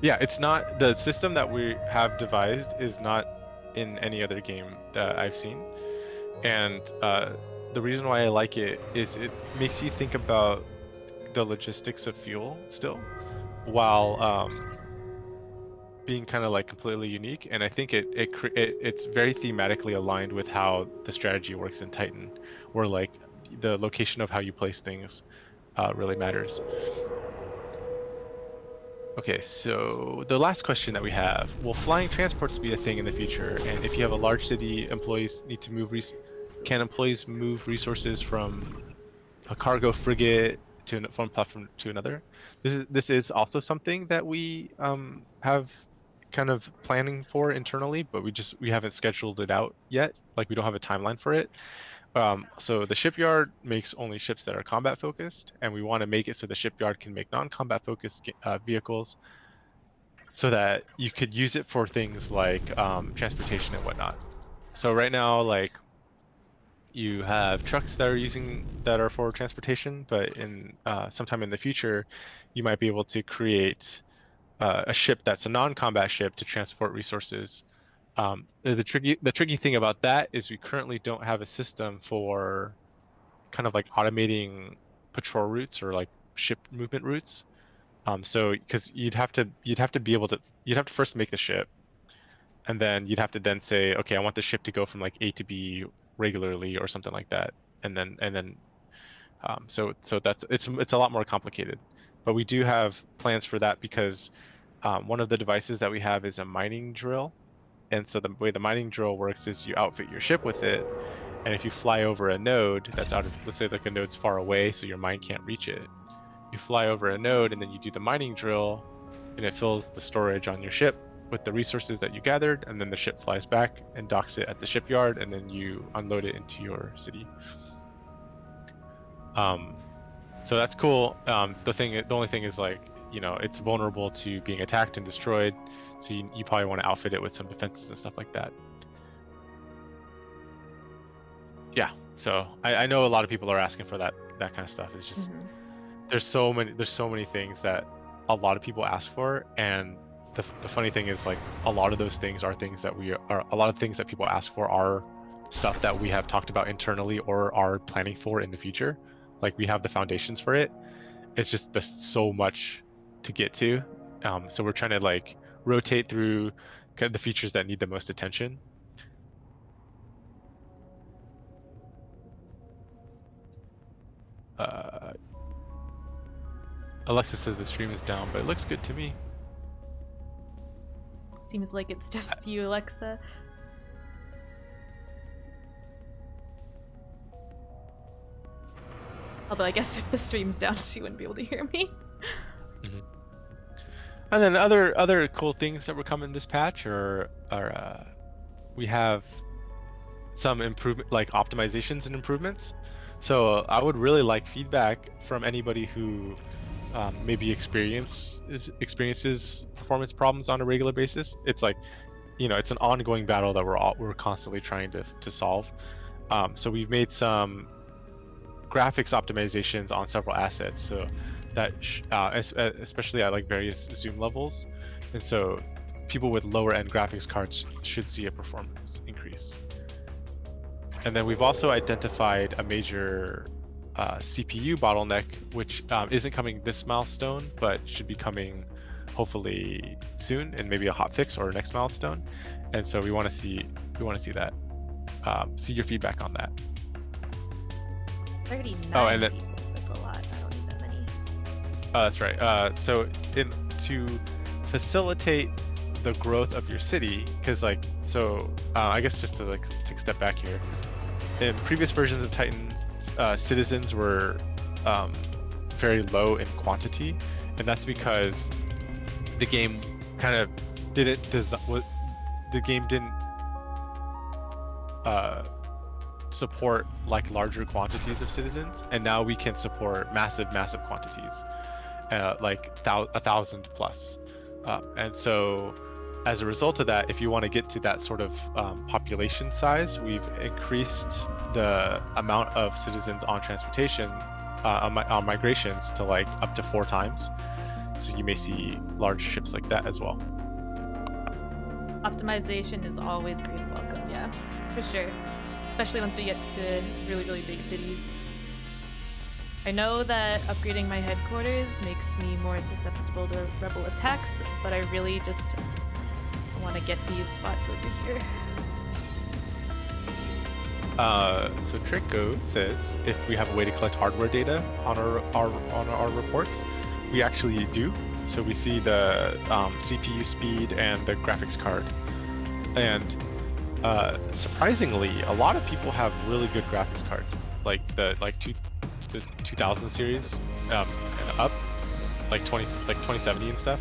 Yeah, it's not, the system that we have devised is not in any other game that I've seen, and the reason why I like it is it makes you think about the logistics of fuel still, while being kind of like completely unique. And I think it's very thematically aligned with how the strategy works in Titan, where like the location of how you place things really matters. Okay, so the last question that we have: will flying transports be a thing in the future? And if you have a large city, employees need to move. Can employees move resources from a cargo frigate to from platform to another? This is also something that we have kind of planning for internally, but we haven't scheduled it out yet. Like we don't have a timeline for it. So the shipyard makes only ships that are combat focused, and we want to make it so the shipyard can make non-combat focused vehicles, so that you could use it for things like transportation and whatnot. So right now, like you have trucks that are for transportation, but in sometime in the future, you might be able to create a ship that's a non-combat ship to transport resources. The tricky thing about that is we currently don't have a system for kind of like automating patrol routes or like ship movement routes. So because you'd have to be able to you'd have to first make the ship, and then you'd have to then say, okay, I want the ship to go from like A to B regularly or something like that, and then so that's it's a lot more complicated. But we do have plans for that, because one of the devices that we have is a mining drill. And so the way the mining drill works is you outfit your ship with it, and if you fly over a node that's out of, let's say like a node's far away, so your mine can't reach it, you fly over a node and then you do the mining drill, and it fills the storage on your ship with the resources that you gathered, and then the ship flies back and docks it at the shipyard, and then you unload it into your city. So that's cool. The only thing is like, it's vulnerable to being attacked and destroyed. So you probably want to outfit it with some defenses and stuff like that. Yeah. So I know a lot of people are asking for that kind of stuff. It's just Mm-hmm. there's so many things that a lot of people ask for, and the funny thing is like a lot of those things are things that a lot of things that people ask for are stuff that we have talked about internally or are planning for in the future. Like we have the foundations for it. It's just there's so much to get to. So we're trying to like rotate through kind of the features that need the most attention. Uh, Alexa says the stream is down, but it looks good to me. Seems like it's just you, Alexa. Although I guess if the stream's down, she wouldn't be able to hear me. Mm-hmm. And then other cool things that were coming this patch are we have some improvement, like optimizations and improvements. So I would really like feedback from anybody who maybe experiences performance problems on a regular basis. It's like, it's an ongoing battle that we're constantly trying to solve. So we've made some graphics optimizations on several assets, so that especially at like various zoom levels, and so people with lower end graphics cards should see a performance increase. And then we've also identified a major CPU bottleneck, which isn't coming this milestone, but should be coming hopefully soon, and maybe a hotfix or next milestone. And so we want to see that. See your feedback on that. 39 Oh, and then people. That's a lot. I don't need that many. that's right. So to facilitate the growth of your city, because like, I guess just to like take a step back here, in previous versions of Titan, citizens were very low in quantity, and that's because the game kind of didn't support like larger quantities of citizens, and now we can support massive quantities, like 1,000 plus, and so as a result of that, if you want to get to that sort of population size, we've increased the amount of citizens on transportation on migrations to like up to 4 times. So you may see large ships like that as well. Optimization is always great and welcome, yeah, for sure. Especially once we get to really, really big cities. I know that upgrading my headquarters makes me more susceptible to rebel attacks, but I really just want to get these spots over here. So Trico says if we have a way to collect hardware data on our reports, we actually do. So we see the CPU speed and the graphics card, and surprisingly, a lot of people have really good graphics cards, like the 2000 series and up, like 2070 and stuff.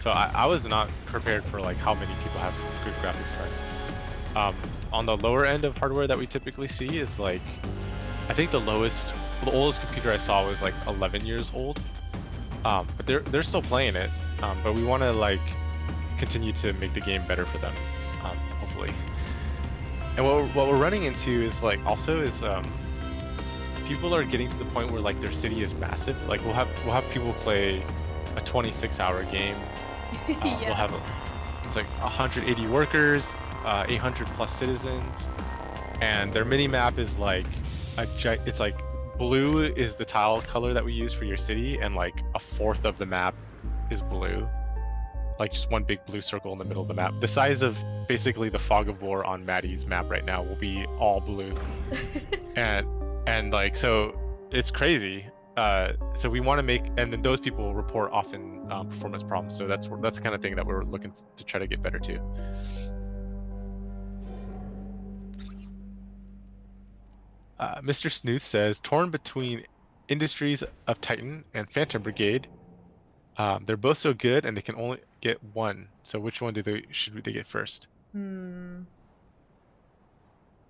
So I was not prepared for like how many people have good graphics cards. On the lower end of hardware that we typically see is like, I think the oldest computer I saw was like 11 years old. But they're still playing it. But we want to like continue to make the game better for them, hopefully. And what we're running into is like people are getting to the point where like their city is massive. Like we'll have people play a 26-hour game. Yeah. We'll have it's like 180 workers, 800 plus citizens, and their mini map is like it's like blue is the tile color that we use for your city, and like a fourth of the map is blue, like just one big blue circle in the middle of the map. The size of basically the fog of war on Maddie's map right now will be all blue. and like, so it's crazy. So we want to make, and then those people report often performance problems. So that's the kind of thing that we're looking to try to get better to. Mr. Snooth says, torn between Industries of Titan and Phantom Brigade. They're both so good, and they can only get one. So which one should they get first?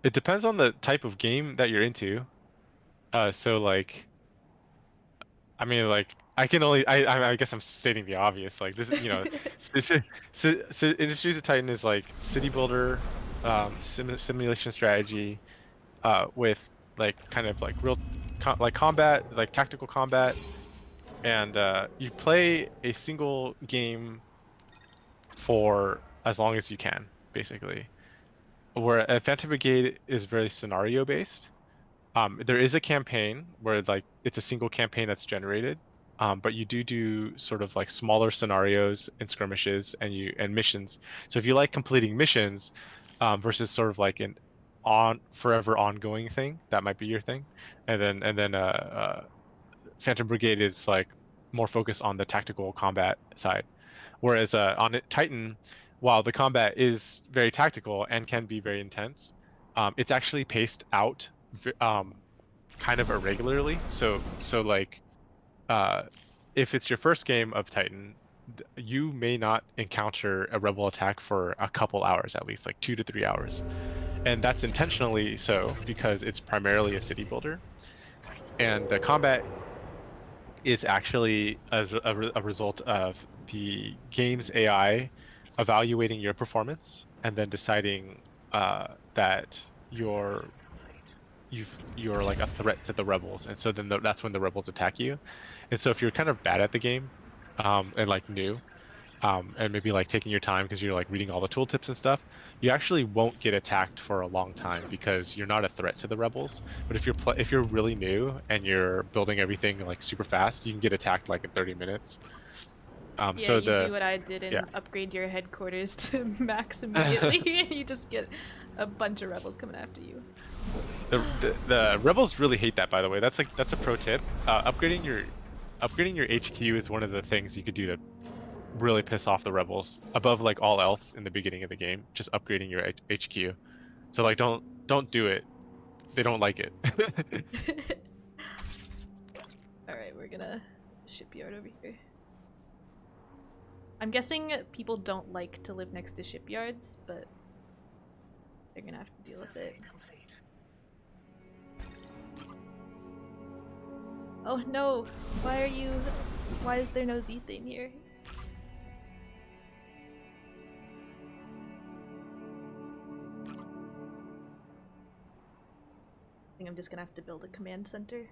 It depends on the type of game that you're into. So like, I mean, like, I can only, I guess I'm stating the obvious. Like, this is, Industries of Titan is like city builder, simulation strategy, with like kind of like real, like combat, like tactical combat, and you play a single game for as long as you can, basically. Where Phantom Brigade is very scenario based. There is a campaign where like it's a single campaign that's generated, but you do sort of like smaller scenarios and skirmishes and missions. So if you like completing missions, versus sort of like an on forever ongoing thing, that might be your thing. Phantom Brigade is like more focused on the tactical combat side. Whereas on Titan, while the combat is very tactical and can be very intense, it's actually paced out kind of irregularly. So like uh, if it's your first game of Titan, you may not encounter a rebel attack for a couple hours at least, like 2 to 3 hours, and that's intentionally so because it's primarily a city builder, and the combat is actually as a result of the game's AI evaluating your performance and then deciding that you're like a threat to the rebels, and so then that's when the rebels attack you. And so if you're kind of bad at the game, and like new, and maybe like taking your time because you're like reading all the tooltips and stuff, you actually won't get attacked for a long time because you're not a threat to the rebels. But if you're really new and you're building everything like super fast, you can get attacked like in 30 minutes. Yeah, So you do the what I did Yeah, and upgrade your headquarters to max immediately, and you just get a bunch of rebels coming after you. the rebels really hate that, by the way. That's a pro tip. Upgrading your HQ is one of the things you could do to really piss off the rebels above like all else in the beginning of the game. Just upgrading your HQ. So like don't do it. They don't like it. Alright, we're gonna shipyard over here. I'm guessing people don't like to live next to shipyards, but they're gonna have to deal with it. Oh no! Why is there no Zethane here? I think I'm just gonna have to build a command center.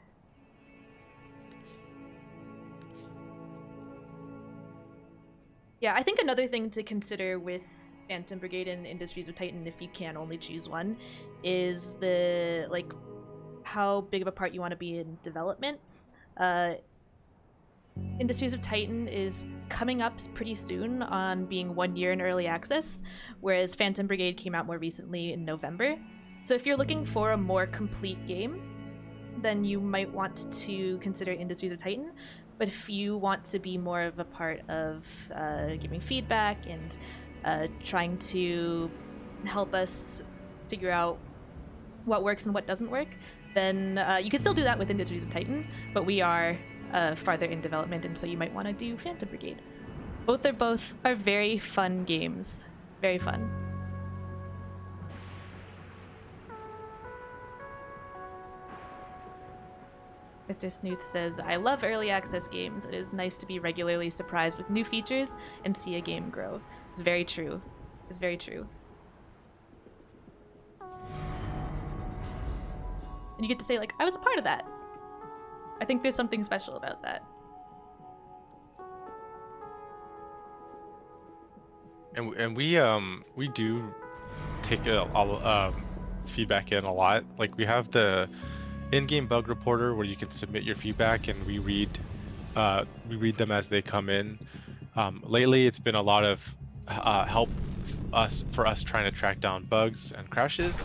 Yeah, I think another thing to consider with Phantom Brigade and Industries of Titan, if you can only choose one, is the how big of a part you want to be in development. Uh, Industries of Titan is coming up pretty soon on being 1 year in early access, whereas Phantom Brigade came out more recently in November. So if you're looking for a more complete game, then you might want to consider Industries of Titan. But if you want to be more of a part of giving feedback and trying to help us figure out what works and what doesn't work, then you can still do that with Industries of Titan, but we are farther in development, and so you might want to do Phantom Brigade. Both are very fun games. Very fun. Mr. Snooth says, I love early access games. It is nice to be regularly surprised with new features and see a game grow. It's very true. It's very true. And you get to say, like, I was a part of that. I think there's something special about that. And we do take all feedback in a lot. Like we have the in-game bug reporter where you can submit your feedback and we read them as they come in. Lately, it's been a lot of help for us trying to track down bugs and crashes,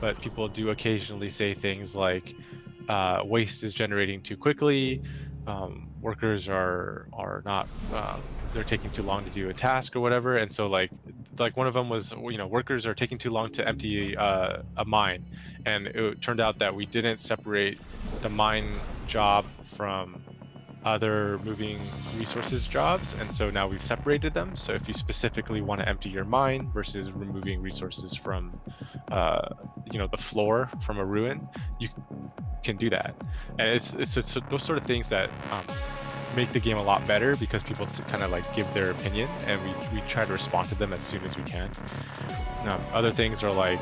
but people do occasionally say things like waste is generating too quickly, workers are not they're taking too long to do a task or whatever, and so like one of them was, workers are taking too long to empty a mine, and it turned out that we didn't separate the mine job from other moving resources jobs, and so now we've separated them. So if you specifically want to empty your mine versus removing resources from the floor from a ruin, you can do that. And it's those sort of things that make the game a lot better because people kind of like give their opinion, and we try to respond to them as soon as we can. Other things are like,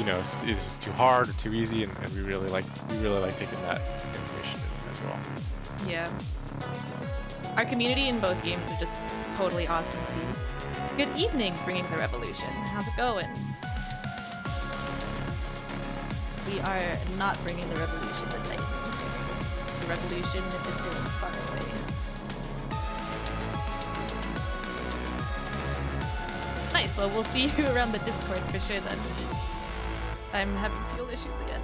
is this too hard or too easy, and we really like taking that information in as well. Yeah. Our community in both games are just totally awesome too. Good evening, Bringing the Revolution. How's it going? We are not bringing the revolution to Titan. The revolution is going far away. Nice, well, we'll see you around the Discord for sure then. I'm having fuel issues again.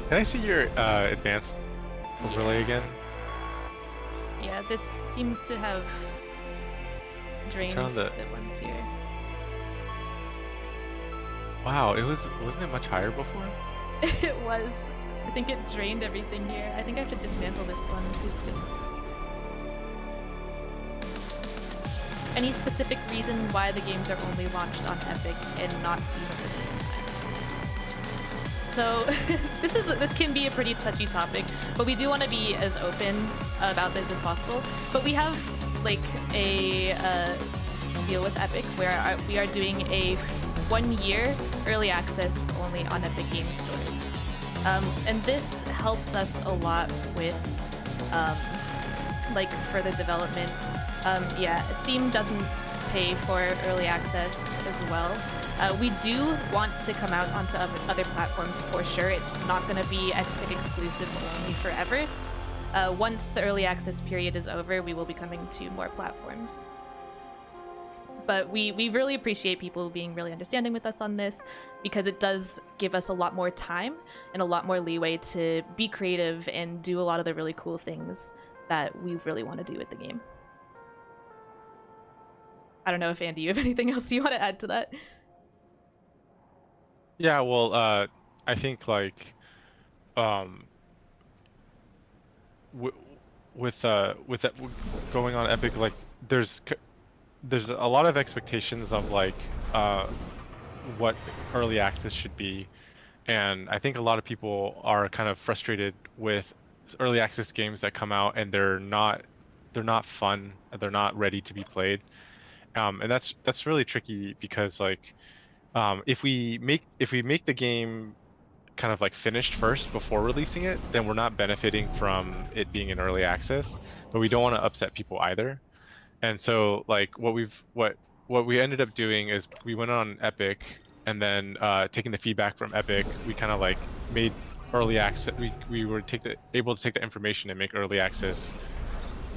Can I see your advanced overlay again? Yeah, this seems to have drained the ones here. Wow, wasn't it much higher before? It was. I think it drained everything here. I think I have to dismantle this one because it just... Any specific reason why the games are only launched on Epic and not Steam at the same time? So this can be a pretty touchy topic, but we do want to be as open about this as possible. But we have like a deal with Epic where we are doing a 1-year early access only on Epic Games Store, and this helps us a lot with like further development. Yeah, Steam doesn't pay for early access as well. We do want to come out onto other platforms for sure. It's not going to be Epic exclusive only forever. Once the early access period is over, we will be coming to more platforms. But we really appreciate people being really understanding with us on this, because it does give us a lot more time and a lot more leeway to be creative and do a lot of the really cool things that we really want to do with the game. I don't know if Andy, you have anything else you want to add to that? Yeah, well, I think like, with that going on Epic, like there's a lot of expectations of like what early access should be, and I think a lot of people are kind of frustrated with early access games that come out and they're not fun, they're not ready to be played. And that's really tricky because like, if we make the game kind of like finished first before releasing it, then we're not benefiting from it being in early access, but we don't want to upset people either. And so like what we ended up doing is we went on Epic, and then taking the feedback from Epic, we kind of like made early access. We were able to take the information and make early access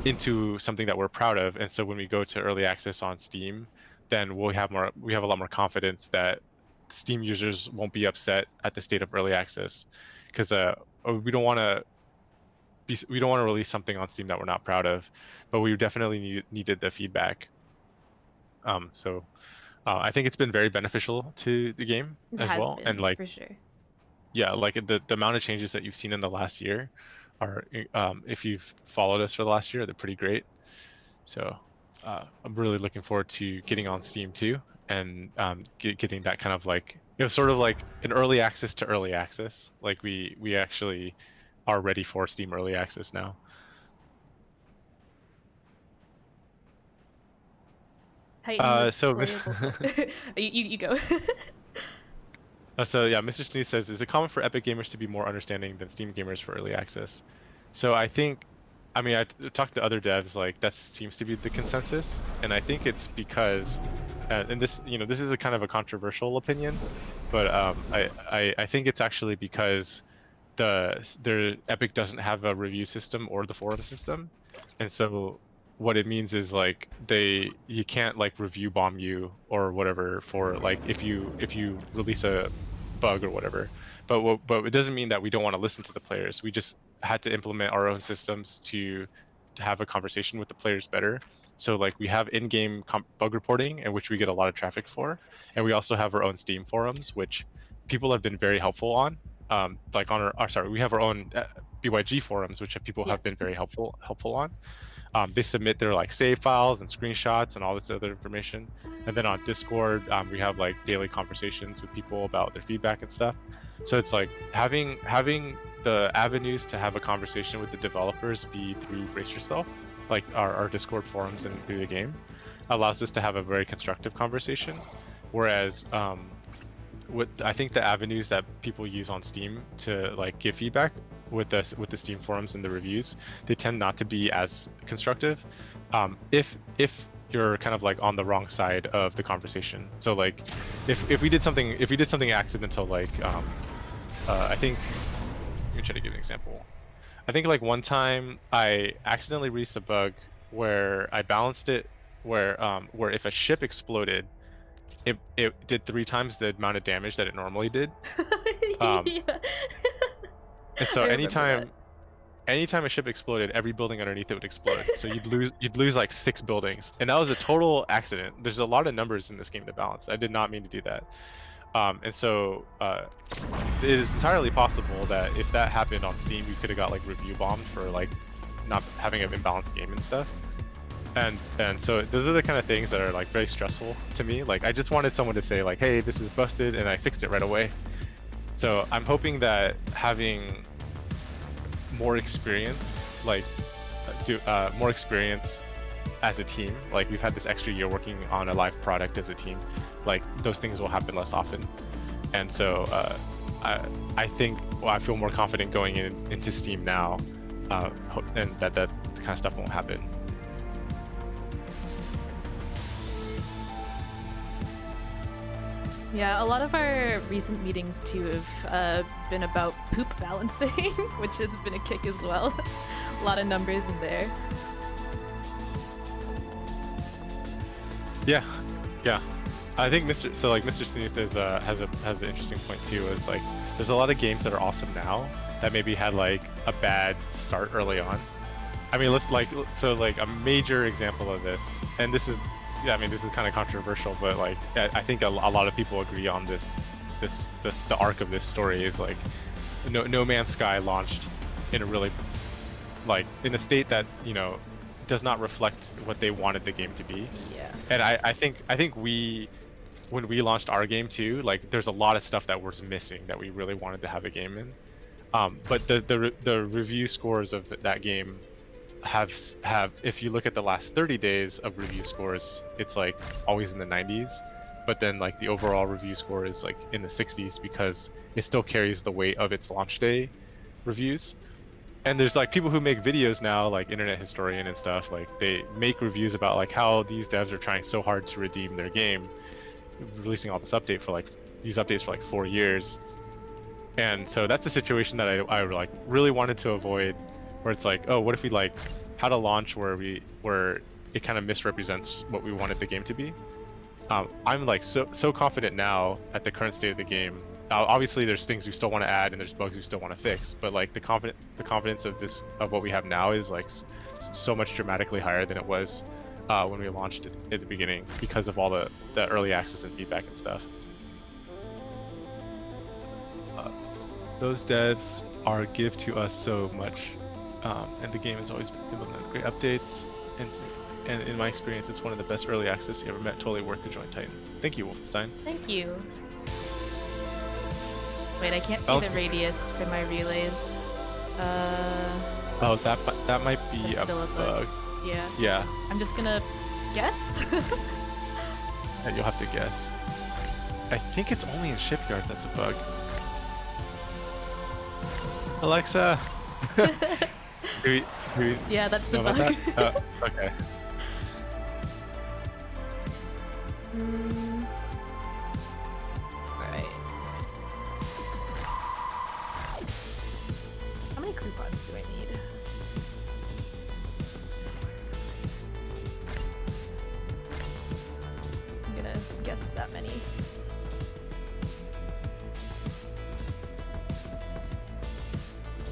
into something that we're proud of. And so when we go to early access on Steam, then we have a lot more confidence that Steam users won't be upset at the state of early access, because we don't want to release something on Steam that we're not proud of, but we definitely needed the feedback. So I think it's been very beneficial to the game as well, and like, for sure. Yeah, like the amount of changes that you've seen in the last year are, if you've followed us for the last year, they're pretty great. So I'm really looking forward to getting on Steam too, and getting that kind of like, sort of like an early access to early access. Like we actually are ready for Steam early access now. Titan is so playable. you go. So yeah, Mr. Sneeze says, is it common for Epic gamers to be more understanding than Steam gamers for early access? So I think, I mean, I talked to other devs, like that seems to be the consensus, and I think it's because, and this, this is a kind of a controversial opinion, but I think it's actually because their Epic doesn't have a review system or the forum system, and so what it means is like you can't like review bomb you or whatever for like if you release a bug or whatever, but it doesn't mean that we don't want to listen to the players. We just had to implement our own systems to have a conversation with the players better. So like we have in-game bug reporting, in which we get a lot of traffic for, and we also have our own Steam forums, which people have been very helpful on. Like on we have our own BYG forums, which people have been very helpful on. They submit their like save files and screenshots and all this other information. And then on Discord, we have like daily conversations with people about their feedback and stuff. So it's like having the avenues to have a conversation with the developers be through Brace Yourself, like our Discord forums and through the game, allows us to have a very constructive conversation. Whereas what I think the avenues that people use on Steam to like give feedback with the Steam forums and the reviews, they tend not to be as constructive. If you're kind of like on the wrong side of the conversation. So like if we did something accidental, like I think, let me try to give an example. I think like one time I accidentally released a bug where I balanced it where if a ship exploded, it did 3 times the amount of damage that it normally did. Yeah. And so I remember that. anytime a ship exploded, every building underneath it would explode. So you'd lose like 6 buildings, and that was a total accident. There's a lot of numbers in this game to balance. I did not mean to do that. And so it is entirely possible that if that happened on Steam, we could have got like review bombed for like not having an imbalanced game and stuff. And so those are the kind of things that are like very stressful to me. Like I just wanted someone to say like, hey, this is busted, and I fixed it right away. So I'm hoping that having more experience, like more experience as a team, like we've had this extra year working on a live product as a team, like those things will happen less often. And so I think, well, I feel more confident going into Steam now, and that kind of stuff won't happen. Yeah, a lot of our recent meetings too have been about poop balancing, which has been a kick as well. A lot of numbers in there. Yeah. I think Mr. Sneath is has an interesting point too. Is like there's a lot of games that are awesome now that maybe had like a bad start early on. I mean, let's like a major example of this, and this is kind of controversial, but like I think a lot of people agree on this the arc of this story is like No Man's Sky launched in a really like in a state that does not reflect what they wanted the game to be. Yeah. And I think when we launched our game too, like there's a lot of stuff that was missing that we really wanted to have a game in. But the review scores of that game have if you look at the last 30 days of review scores, it's like always in the 90s, but then like the overall review score is like in the 60s because it still carries the weight of its launch day reviews. And there's like people who make videos now, like Internet Historian and stuff, like they make reviews about like how these devs are trying so hard to redeem their game, releasing all this update for like these updates for like 4 years. And so that's a situation that I like really wanted to avoid, where it's like, oh, what if we like had a launch where it kind of misrepresents what we wanted the game to be. I'm like so confident now at the current state of the game. Obviously there's things we still want to add and there's bugs we still want to fix, but like the confidence of what we have now is like so much dramatically higher than it was when we launched it at the beginning, because of all the early access and feedback and stuff. Those devs are give to us so much, and the game has always been implemented with great updates, and in my experience it's one of the best early access you ever met. Totally worth to join Titan. Thank you, Wolfenstein. Thank you. Wait, I can't see the radius for my relays. Oh, that might be a bug. Yeah. Yeah. I'm just gonna guess. And you'll have to guess. I think it's only in Shipyard that's a bug. Alexa. do we yeah, that's the know bug. about that? Okay. Alright. How many crew pods do I need? I'm gonna guess that many.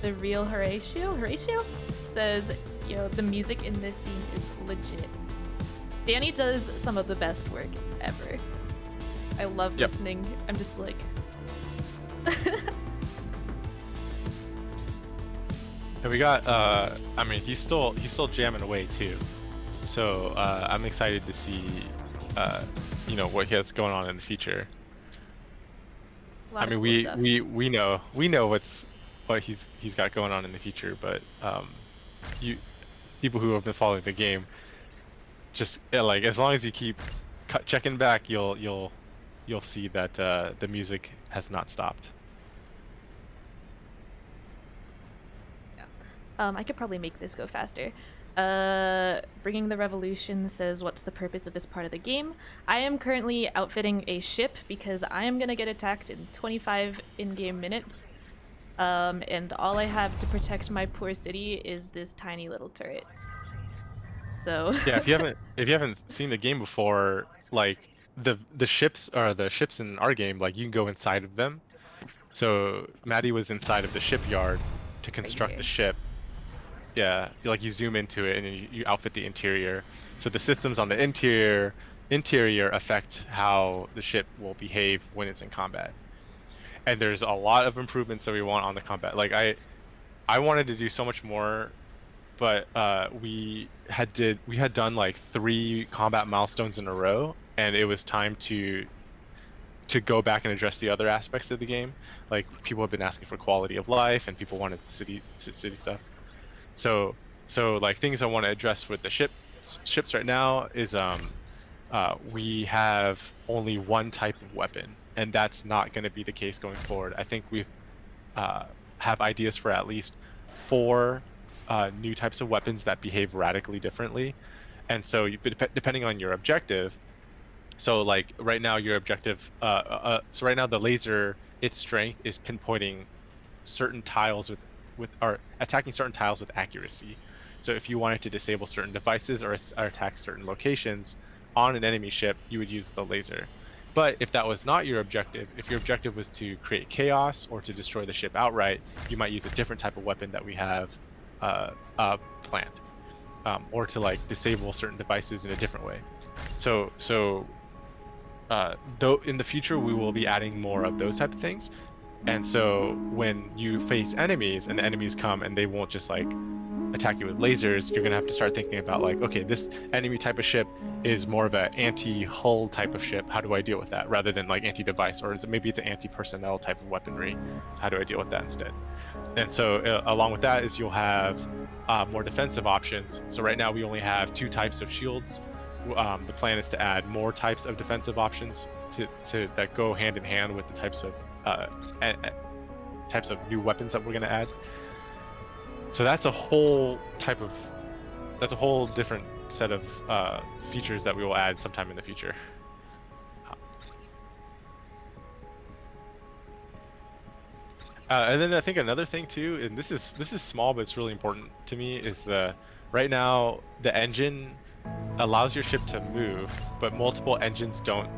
The real Horatio says, yo, the music in this scene is legit. Danny does some of the best work ever. I love listening. I'm just like... And we got, I mean, he's still jamming away too. So I'm excited to see, uh, what he has going on in the future. A I lot of mean, cool stuff. we know what he's got going on in the future, but you people who have been following the game, just like as long as you keep checking back, you'll see that the music has not stopped. Yeah. I could probably make this go faster. Bringing the Revolution says, what's the purpose of this part of the game? I am currently outfitting a ship because I am gonna get attacked in 25 in-game minutes. And all I have to protect my poor city is this tiny little turret. So, Yeah, if you haven't seen the game before, like the ships in our game, like you can go inside of them. So Maddie was inside of the shipyard to right construct the here. ship. Yeah, you zoom into it and then you outfit the interior. So the systems on the interior affect how the ship will behave when it's in combat. And there's a lot of improvements that we want on the combat. Like I wanted to do so much more, but we had done like 3 combat milestones in a row, and it was time to go back and address the other aspects of the game. Like people have been asking for quality of life, and people wanted city stuff. So like things I want to address with the ships right now is we have only one type of weapon, and that's not going to be the case going forward. I think we've uh, have ideas for at least 4 new types of weapons that behave radically differently. And so, depending on your objective, so like right now, your objective, so right now the laser, its strength is pinpointing certain tiles with or attacking certain tiles with accuracy. So if you wanted to disable certain devices or attack certain locations on an enemy ship, you would use the laser. But if that was not your objective, if your objective was to create chaos or to destroy the ship outright, you might use a different type of weapon that we have planned, or to like disable certain devices in a different way. So though in the future we will be adding more of those type of things. And so when you face enemies and the enemies come and they won't just like attack you with lasers, you're gonna have to start thinking about like, okay, this enemy type of ship is more of an anti-hull type of ship. How do I deal with that rather than like anti-device, or maybe it's an anti-personnel type of weaponry? So how do I deal with that instead? And so along with that is you'll have more defensive options. So right now we only have 2 types of shields. The plan is to add more types of defensive options to that go hand in hand with the types of new weapons that we're going to add. So that's a whole different set of features that we will add sometime in the future. And then I think another thing too, and this is small but it's really important to me, is right now the engine allows your ship to move, but multiple engines don't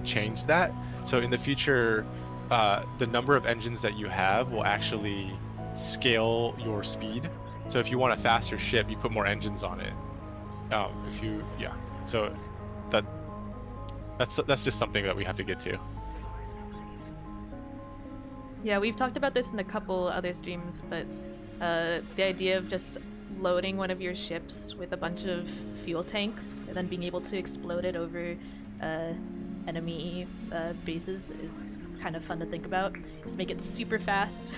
change that. So in the future, the number of engines that you have will actually scale your speed. So if you want a faster ship, you put more engines on it. So that's just something that we have to get to. Yeah, we've talked about this in a couple other streams, but the idea of just loading one of your ships with a bunch of fuel tanks and then being able to explode it over enemy bases is kind of fun to think about. Just make it super fast.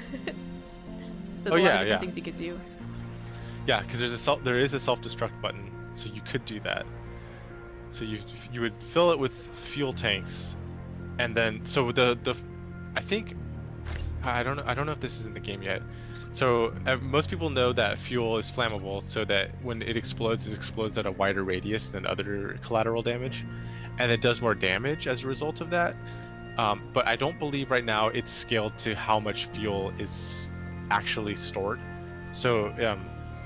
So there's a lot of different things you could do. Yeah, because there is a self-destruct button, so you could do that. So you would fill it with fuel tanks, and then so I think I don't know if this is in the game yet. So most people know that fuel is flammable, so that when it explodes at a wider radius than other collateral damage, and it does more damage as a result of that. But I don't believe right now it's scaled to how much fuel is actually stored. So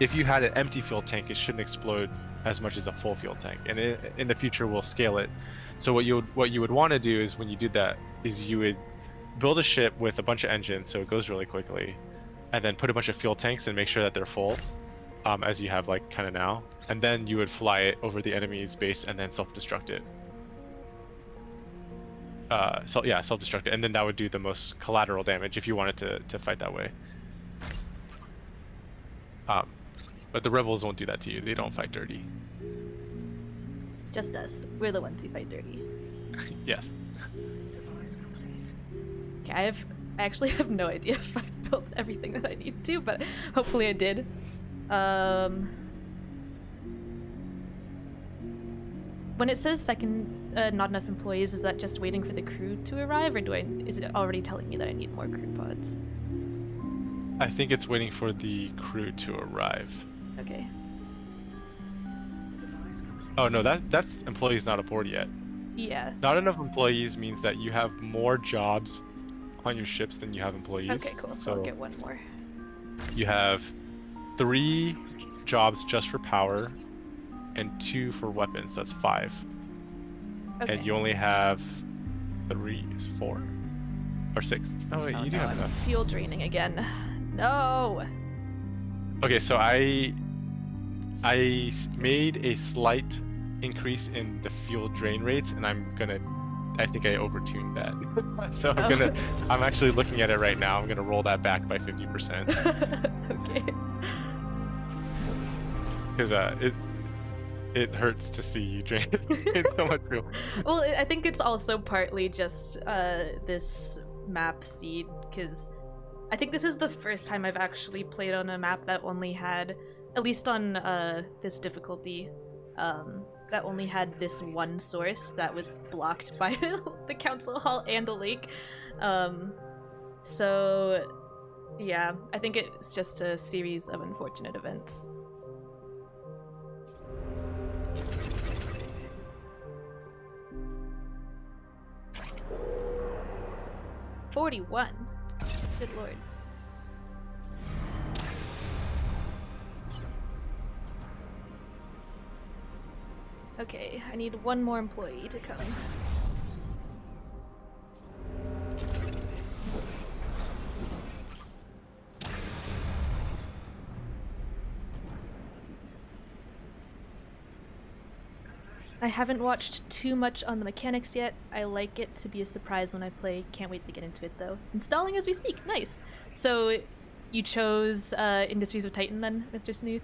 if you had an empty fuel tank, it shouldn't explode as much as a full fuel tank. And in the future, we'll scale it. So what you would want to do is when you do that, is you would build a ship with a bunch of engines, so it goes really quickly, and then put a bunch of fuel tanks and make sure that they're full, as you have like kind of now. And then you would fly it over the enemy's base and then self-destruct it. Self-destruct it, and then that would do the most collateral damage if you wanted to fight that way. Um, but the rebels won't do that to you. They don't fight dirty. Just us. We're the ones who fight dirty. Yes. Okay, I actually have no idea if I built everything that I need to, but hopefully I did. When it says second, not enough employees, is that just waiting for the crew to arrive, or is it already telling me that I need more crew pods? I think it's waiting for the crew to arrive. Okay. Oh no, that's employees not aboard yet. Yeah. Not enough employees means that you have more jobs on your ships than you have employees. Okay, cool. So I'll get one more. You have 3 jobs just for power and 2 for weapons. That's 5. Okay. And you only have 4 or 6. Oh wait, you do have I'm enough. fuel draining again. No. Okay, so I made a slight increase in the fuel drain rates, and I think I overtuned that. So I'm actually looking at it right now. I'm gonna roll that back by 50%. Okay. Because it hurts to see you drain so much fuel. Well, I think it's also partly just this map seed, because I think this is the first time I've actually played on a map that only had, at least on this difficulty, that only had this one source that was blocked by the council hall and the lake. So yeah, I think it's just a series of unfortunate events. $41. Good lord. Okay, I need one more employee to come. I haven't watched too much on the mechanics yet. I like it to be a surprise when I play. Can't wait to get into it though. Installing as we speak. Nice. So you chose Industries of Titan then, Mr. Snooth?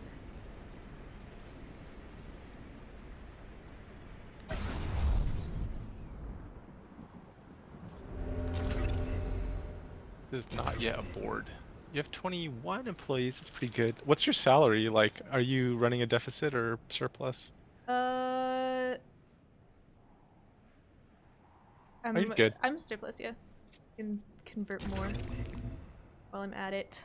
Is not yet aboard. You have 21 employees. That's pretty good. What's your salary? Like, are you running a deficit or surplus? Are you good? I'm surplus, yeah. Can convert more while I'm at it.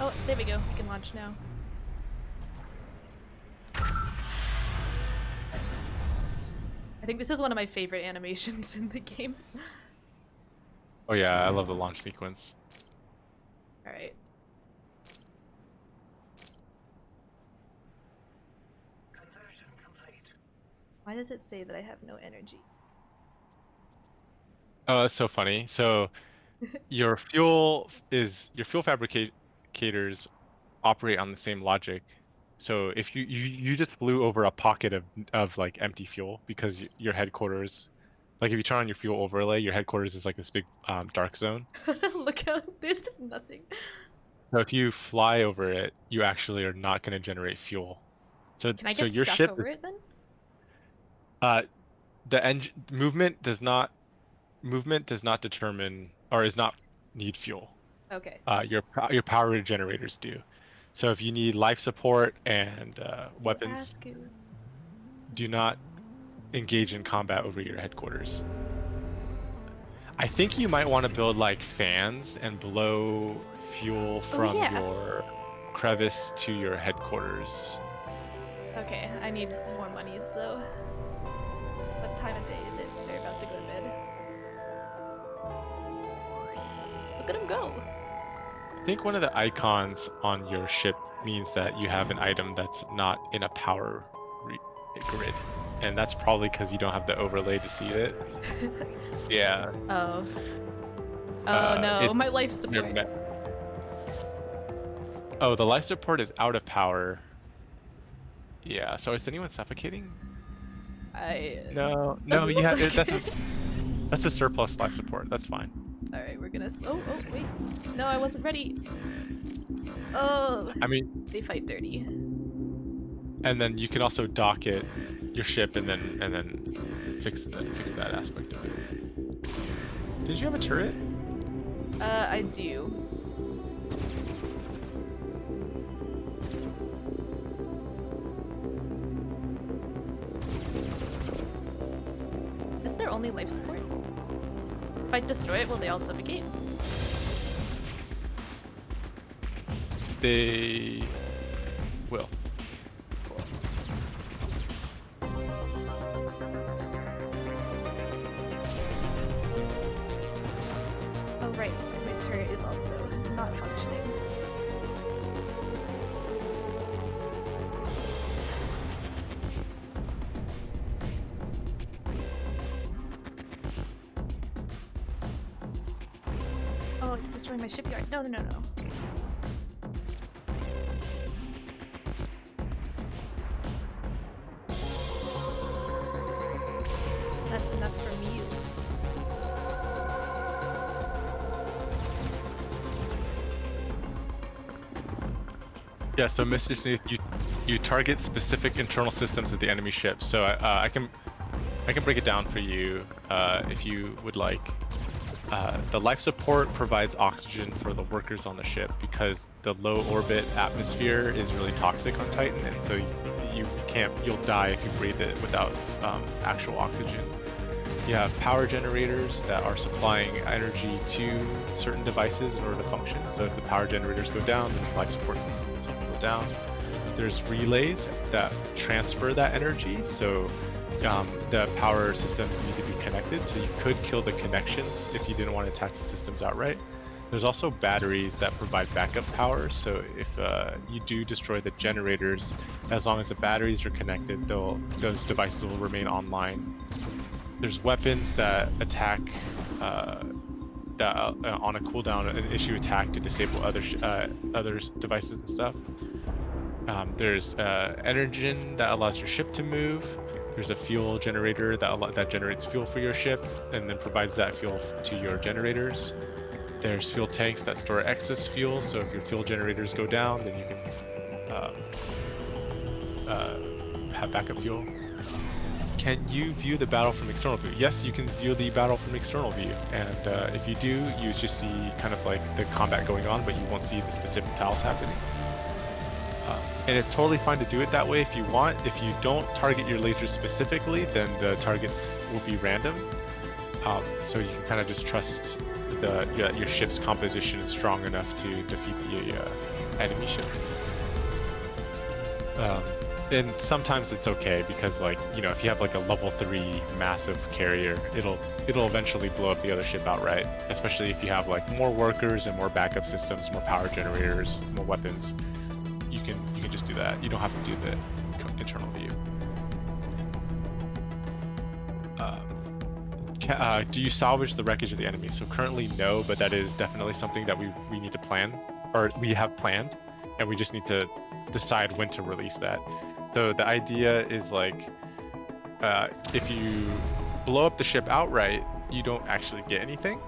Oh, there we go. We can launch now. I think this is one of my favorite animations in the game. Oh yeah, I love the launch sequence. Alright. Conversion complete. Why does it say that I have no energy? Oh, that's so funny. So your fuel fabricators operate on the same logic. So if you just flew over a pocket of like empty fuel because your headquarters, like if you turn on your fuel overlay, your headquarters is like this big dark zone. Look how there's just nothing. So if you fly over it, you actually are not going to generate fuel. So Can I so get your stuck ship over it then? The movement does not determine or is not need fuel. Okay. Your power generators do. So if you need life support and weapons, do not engage in combat over your headquarters. I think you might want to build like fans and blow fuel from your crevice to your headquarters. Okay, I need more monies though. What time of day is it? They're about to go to bed. Look at them go! I think one of the icons on your ship means that you have an item that's not in a power grid. And that's probably because you don't have the overlay to see it. Yeah. Oh. Oh no, my life support. Oh, the life support is out of power. Yeah, so is anyone suffocating? No, you have. That's a surplus life support. That's fine. All right, we're gonna. Oh, wait. No, I wasn't ready. Oh, I mean, they fight dirty. and then you can also dock it, your ship, and then fix that aspect of it. Did you have a turret? I do. Is this their only life support? If I destroy it, will they all suffocate? They will. Cool. Oh right, my turret is also not functioning. Oh, it's destroying my shipyard. No. That's enough for me. Yeah, so Mr. Smith, you target specific internal systems of the enemy ship. So I can break it down for you if you would like. The life support provides oxygen for the workers on the ship because the low orbit atmosphere is really toxic on Titan, and so you'll die if you breathe it without actual oxygen. You have power generators that are supplying energy to certain devices in order to function. So if the power generators go down, then the life support systems and stuff will go down. There's relays that transfer that energy. So the power systems need to be connected. So you could kill the connections if you didn't want to attack the systems outright. There's also batteries that provide backup power. So if you do destroy the generators, as long as the batteries are connected, those devices will remain online. There's weapons that attack on a cooldown, an issue attack to disable other devices and stuff. There's energen that allows your ship to move. There's a fuel generator that generates fuel for your ship and then provides that fuel to your generators. There's fuel tanks that store excess fuel, so if your fuel generators go down, then you can have backup fuel. Can you view the battle from external view? Yes, you can view the battle from external view, and if you do, you just see kind of like the combat going on, but you won't see the specific tiles happening. And it's totally fine to do it that way if you want. If you don't target your lasers specifically, then the targets will be random. So you can kind of just trust your ship's composition is strong enough to defeat the enemy ship. And sometimes it's okay because, like, you know, if you have like a level 3 massive carrier, it'll eventually blow up the other ship outright. Especially if you have like more workers and more backup systems, more power generators, more weapons. You can just do that. You don't have to do the internal view. Do you salvage the wreckage of the enemy? So currently no, but that is definitely something that we need to plan, or we have planned, and we just need to decide when to release that. So the idea is like, if you blow up the ship outright, you don't actually get anything.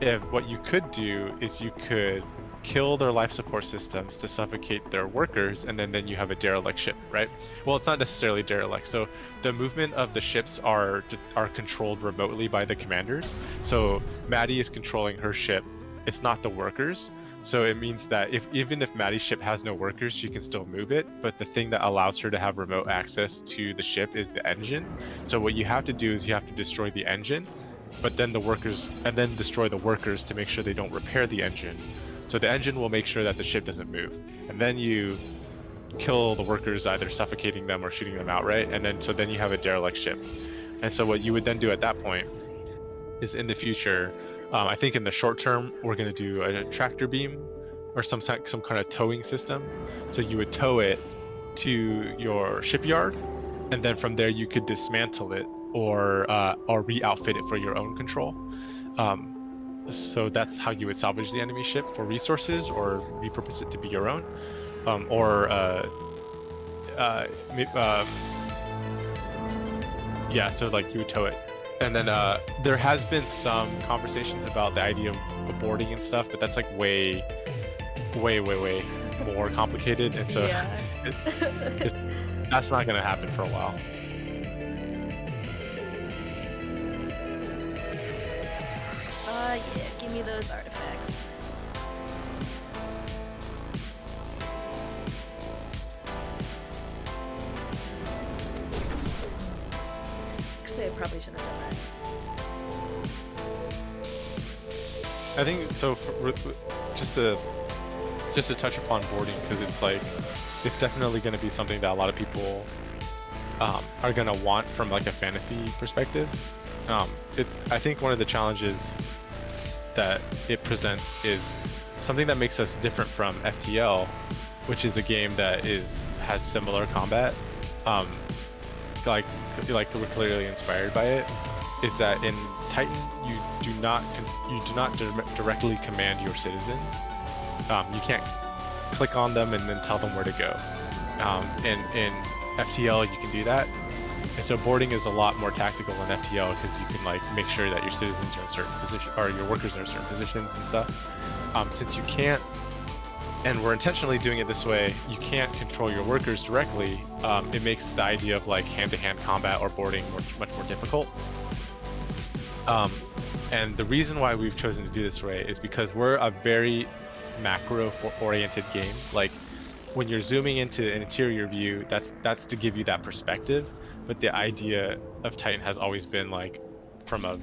If what you could do is you could kill their life support systems to suffocate their workers, and then you have a derelict ship, right? Well, it's not necessarily derelict. So the movement of the ships are controlled remotely by the commanders. So Maddie is controlling her ship. It's not the workers. So it means that even if Maddie's ship has no workers, she can still move it. But the thing that allows her to have remote access to the ship is the engine. So what you have to do is you have to destroy the engine, but then destroy the workers to make sure they don't repair the engine. So the engine will make sure that the ship doesn't move. And then you kill the workers, either suffocating them or shooting them outright. And then you have a derelict ship. And so what you would then do at that point is, in the future, I think in the short term, we're going to do a tractor beam or some kind of towing system. So you would tow it to your shipyard, and then from there you could dismantle it or re-outfit it for your own control. So that's how you would salvage the enemy ship for resources, or repurpose it to be your own, yeah. So like you would tow it. And then there has been some conversations about the idea of aborting and stuff, but that's like way, way, way, way more complicated, and so Yeah. it, it's, that's not gonna happen for a while. Yeah, give me those artifacts. Actually, I probably should have done that. I think so. Just to touch upon boarding, because it's like it's definitely going to be something that a lot of people are going to want from like a fantasy perspective. I think one of the challenges that it presents is something that makes us different from FTL, which is a game that has similar combat. Um, like we're clearly inspired by it. Is that in Titan you do not directly command your citizens. You can't click on them and then tell them where to go. In FTL you can do that, and so boarding is a lot more tactical in FTL because you can like make sure that your citizens are in certain position or your workers are in certain positions and stuff. Since you can't, and we're intentionally doing it this way, you can't control your workers directly. It makes the idea of like hand-to-hand combat or boarding much more difficult. And the reason why we've chosen to do this way is because we're a very macro-oriented game. Like when you're zooming into an interior view, that's to give you that perspective. But the idea of Titan has always been like from a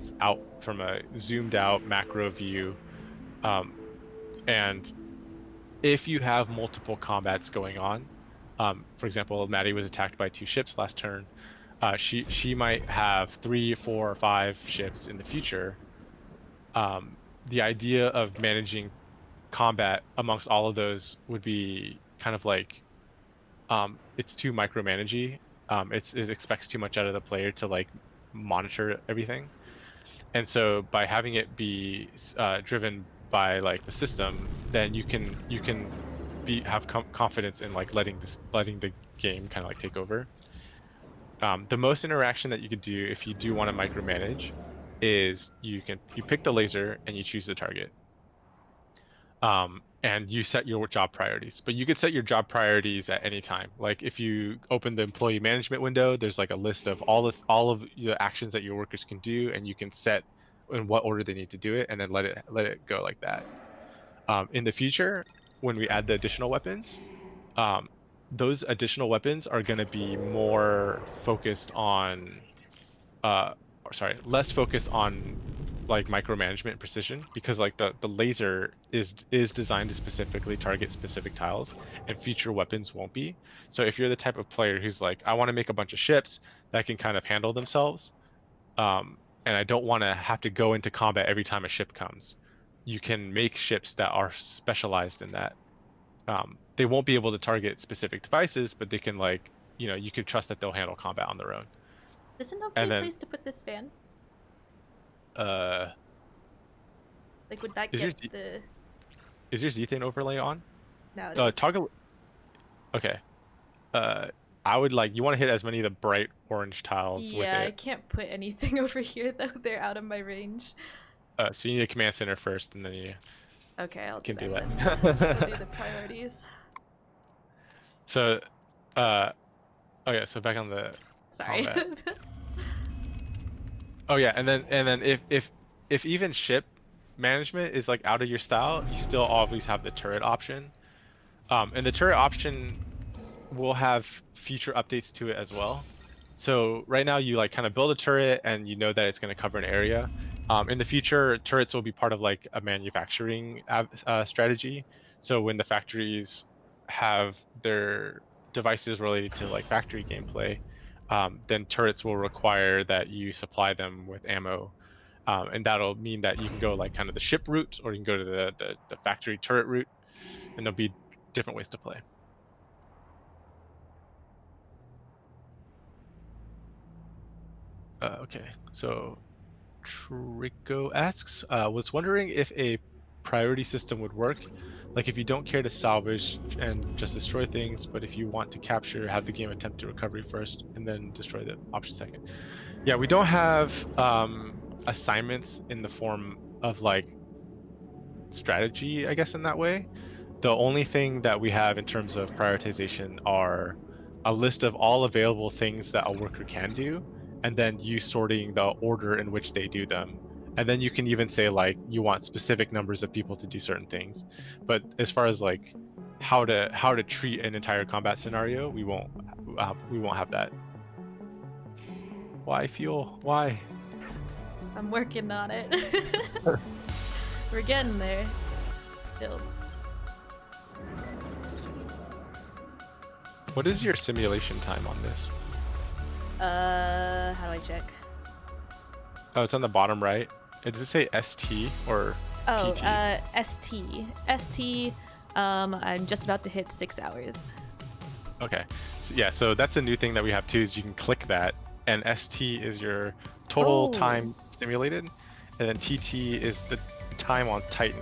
zoomed out macro view. And if you have multiple combats going on, for example, Maddie was attacked by 2 ships last turn. She might have 3, 4, or 5 ships in the future. The idea of managing combat amongst all of those would be kind of like it's too micromanagey. It expects too much out of the player to like monitor everything, and so by having it be driven by like the system, then you can have confidence in like letting the game kind of like take over. The most interaction that you could do if you do want to micromanage is you pick the laser and you choose the target. And you set your job priorities, but you could set your job priorities at any time. Like if you open the employee management window, there's like a list of all of the actions that your workers can do, and you can set in what order they need to do it, and then let it go like that. In the future, when we add the additional weapons, um, those additional weapons are going to be more focused on less focused on like micromanagement and precision, because like the laser is designed to specifically target specific tiles, and future weapons won't be. So if you're the type of player who's like, I want to make a bunch of ships that can kind of handle themselves, and I don't want to have to go into combat every time a ship comes, you can make ships that are specialized in that. They won't be able to target specific devices, but they can like, you can trust that they'll handle combat on their own. Is this an okay And then place to put this fan? uh Like, would that is your get the... is your Zethane overlay on? No, it is. Toggle. Okay. Uh, I would like, you want to hit as many of the bright orange tiles with Yeah, I it. can't put anything over here, though. They're out of my range. So you need a command center first, and then you Okay, I'll do can do that then. I'll do that. the priorities. So, oh yeah. So back on the Sorry. combat. Oh yeah, and then if even ship management is like out of your style, you still always have the turret option. And the turret option will have future updates to it as well. So right now you like kind of build a turret and you know that it's going to cover an area. In the future, turrets will be part of like a manufacturing strategy. So when the factories have their devices related to like factory gameplay, then turrets will require that you supply them with ammo. And that'll mean that you can go like kind of the ship route, or you can go to the factory turret route, and there'll be different ways to play. Okay, so Trico asks, was wondering if a priority system would work Like if you don't care to salvage and just destroy things, but if you want to capture, have the game attempt to recovery first and then destroy the option second. Yeah, we don't have assignments in the form of like strategy, I guess, in that way. The only thing that we have in terms of prioritization are a list of all available things that a worker can do, and then you sorting the order in which they do them. And then you can even say like you want specific numbers of people to do certain things. But as far as like how to treat an entire combat scenario, we won't have that. Why fuel? Why? I'm working on it. We're getting there. Still. What is your simulation time on this? How do I check? Oh, it's on the bottom right. Does it say ST or Oh, TT? ST. ST, I'm just about to hit 6 hours. Okay. So, yeah, so that's a new thing that we have too, is you can click that, and ST is your total Oh. time stimulated, and then TT is the time on Titan.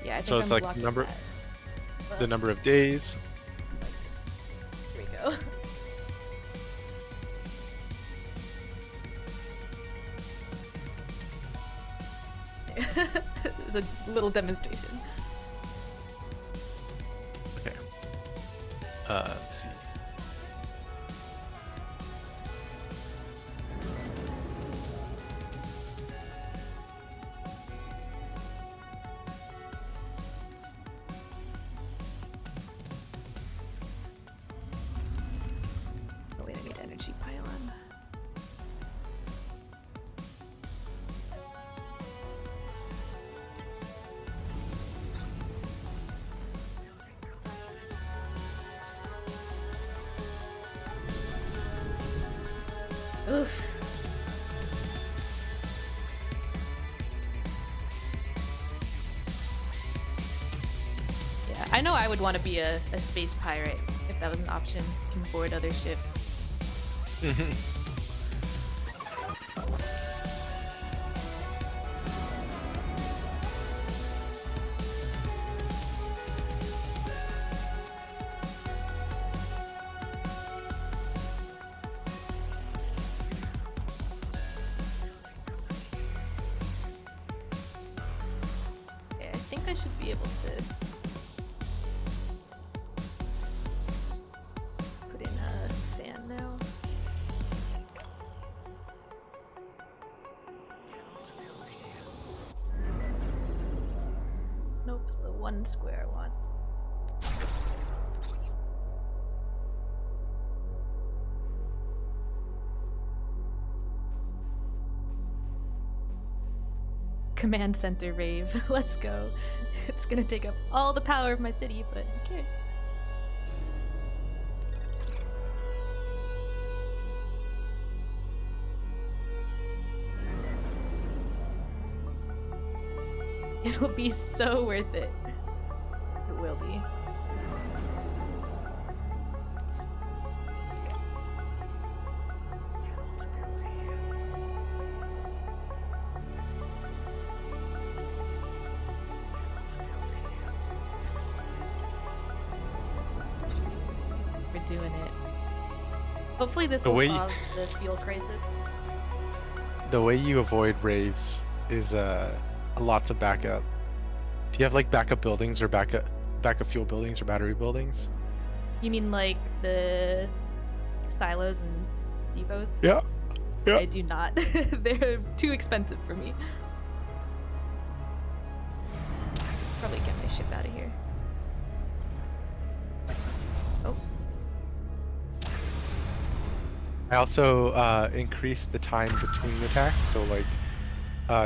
Yeah, I think So it's I'm like blocking number that. the number of days. Here we go. It's a little demonstration. Okay. Let's see. Oh wait, I need energy pylon. Oof. Yeah, I know I would want to be a space pirate if that was an option. You can board other ships. Okay, I think I should be able to put in a fan now. Nope, the one square I want. Command center rave. Let's go. It's gonna take up all the power of my city, but who cares? It'll be so worth it. It will be. We're doing it. Hopefully this The will way- solve the fuel crisis. The way you avoid raves is lots of backup. Do you have like backup buildings or backup fuel buildings or battery buildings? You mean like the silos and depots? Yeah. Yeah. I do not. They're too expensive for me. Probably get my ship out of here. Oh, I also increased the time between attacks, so like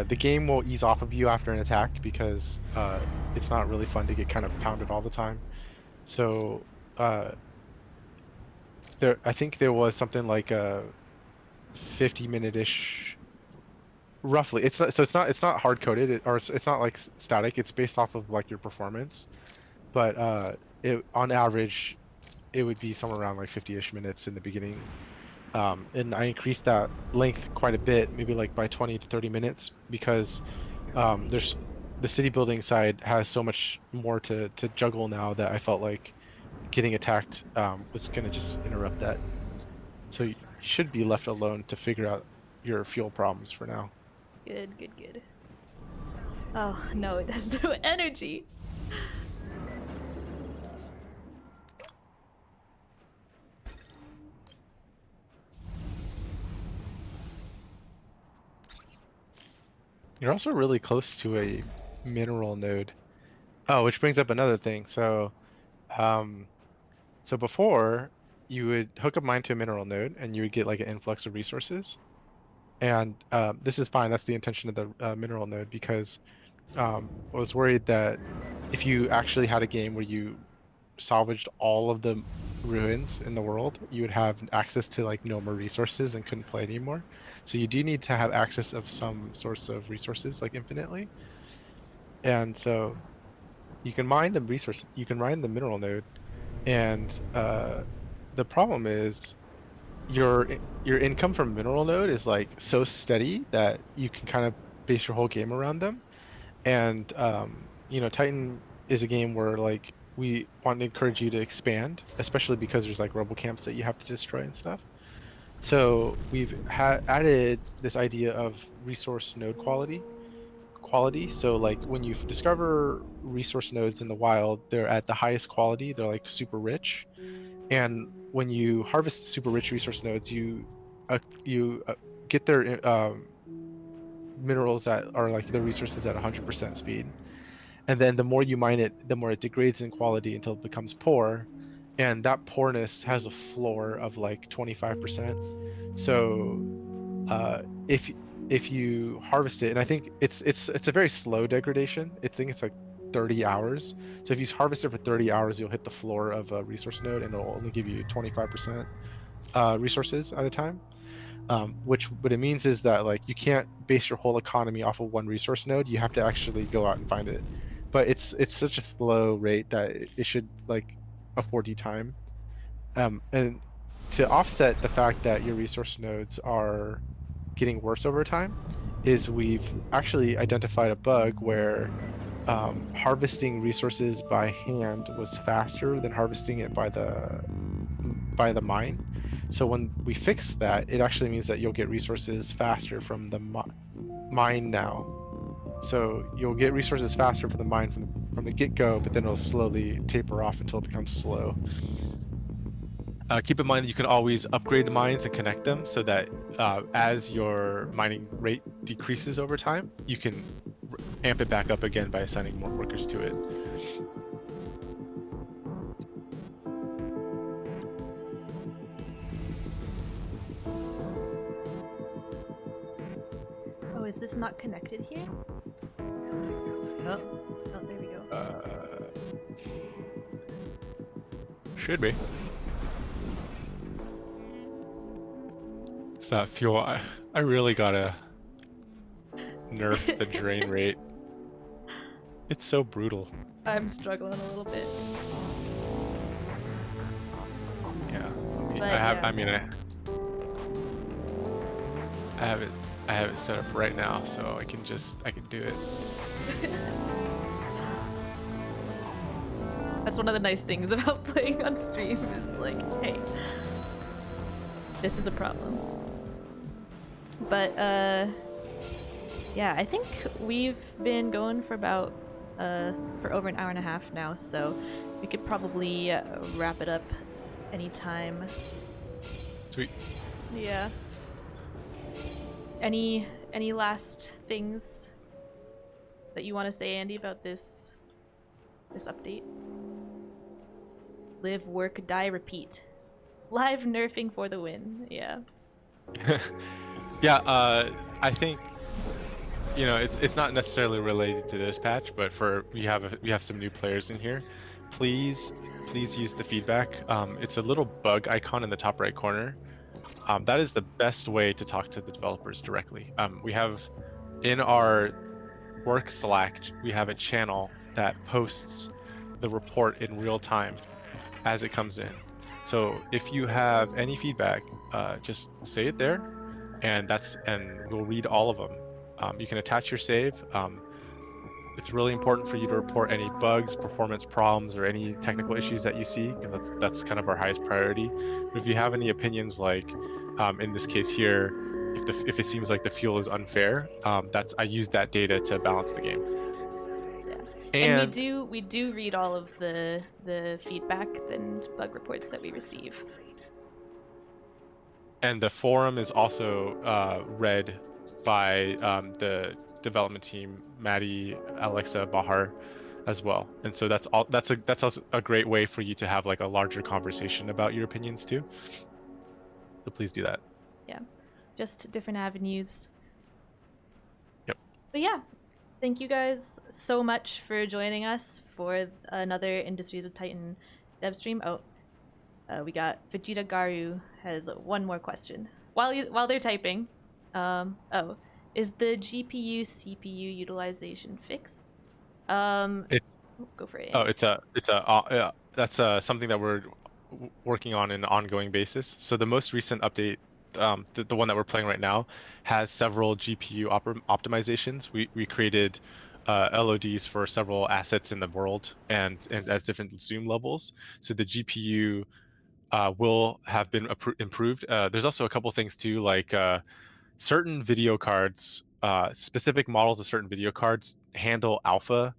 the game will ease off of you after an attack because it's not really fun to get kind of pounded all the time. So I think there was something like a 50-minute-ish, roughly. It's not hard coded or it's not like static. It's based off of like your performance, but it on average it would be somewhere around like 50-ish minutes in the beginning. And I increased that length quite a bit, maybe like by 20 to 30 minutes, because there's the city building side has so much more to juggle now that I felt like getting attacked was gonna just interrupt that. So you should be left alone to figure out your fuel problems for now. Good, good, good. Oh, no, it has no energy. You're also really close to a mineral node. Oh, which brings up another thing. Um, so before you would hook up mine to a mineral node, and you would get like an influx of resources. And this is fine. That's the intention of the mineral node because I was worried that if you actually had a game where you salvaged all of the ruins in the world, you would have access to like no more resources and couldn't play anymore. So you do need to have access of some source of resources like infinitely. And so you can mine the resource, you can mine the mineral node, and the problem is your income from mineral node is like so steady that you can kind of base your whole game around them. And Titan is a game where like we want to encourage you to expand, especially because there's like rebel camps that you have to destroy and stuff. So we've added this idea of resource node quality. So like when you discover resource nodes in the wild, they're at the highest quality. They're like super rich, and when you harvest super rich resource nodes, you get their minerals that are like the resources at 100% speed. And then the more you mine it, the more it degrades in quality until it becomes poor. And that poorness has a floor of like 25%. So uh, if if you harvest it, and I think it's a very slow degradation. I think it's like 30 hours. So if you harvest it for 30 hours, you'll hit the floor of a resource node, and it'll only give you 25% resources at a time. Which what it means is that like you can't base your whole economy off of one resource node. You have to actually go out and find it. But it's such a slow rate that it should like afford you time. And to offset the fact that your resource nodes are getting worse over time, is we've actually identified a bug where harvesting resources by hand was faster than harvesting it by the mine. So when we fix that, it actually means that you'll get resources faster from the mine now. So you'll get resources faster from the mine from the get-go, but then it'll slowly taper off until it becomes slow. Keep in mind that you can always upgrade the mines and connect them so that as your mining rate decreases over time, you can amp it back up again by assigning more workers to it. Oh, is this not connected here? Oh, oh, there we go. Should be. It's not fuel. I really gotta nerf the drain rate. It's so brutal. I'm struggling a little bit. Yeah. I mean, But, I have. yeah. I mean, I have it. I have it set up right now, so I can do it. That's one of the nice things about playing on stream is like, hey, this is a problem. But yeah, I think we've been going for about for over an hour and a half now, so we could probably wrap it up anytime. Sweet. Yeah. Any last things that you want to say, Andy, about this update? Live, work, die, repeat. Live nerfing for the win. Yeah. Yeah. I think it's not necessarily related to this patch, but we have some new players in here. Please use the feedback. It's a little bug icon in the top right corner. That is the best way to talk to the developers directly. We have in our work Slack, we have a channel that posts the report in real time as it comes in. So if you have any feedback, just say it there, and we'll read all of them. You can attach your save. it's really important for you to report any bugs, performance problems, or any technical issues that you see, because that's kind of our highest priority. But if you have any opinions, like in this case here, if it seems like the fuel is unfair, that's I use that data to balance the game. Yeah. And we And do read all of the feedback and bug reports that we receive. and the forum is also read by the development team, Maddie, Alexa, Bahar, as well. And so that's also a great way for you to have like a larger conversation about your opinions too. So please do that. Yeah. Just different avenues. Yep. But yeah, thank you guys so much for joining us for another Industries with Titan dev stream. Oh, we got Vegeta Garu has one more question. While they're typing, oh, is the GPU CPU utilization fixed? It's Go for it, oh, Andy. that's something that we're working on an ongoing basis. So the most recent update, the one that we're playing right now, has several GPU optimizations. We created LODs for several assets in the world and at different zoom levels. So the GPU will have been improved. There's also a couple things too, like certain video cards, specific models of certain video cards handle alpha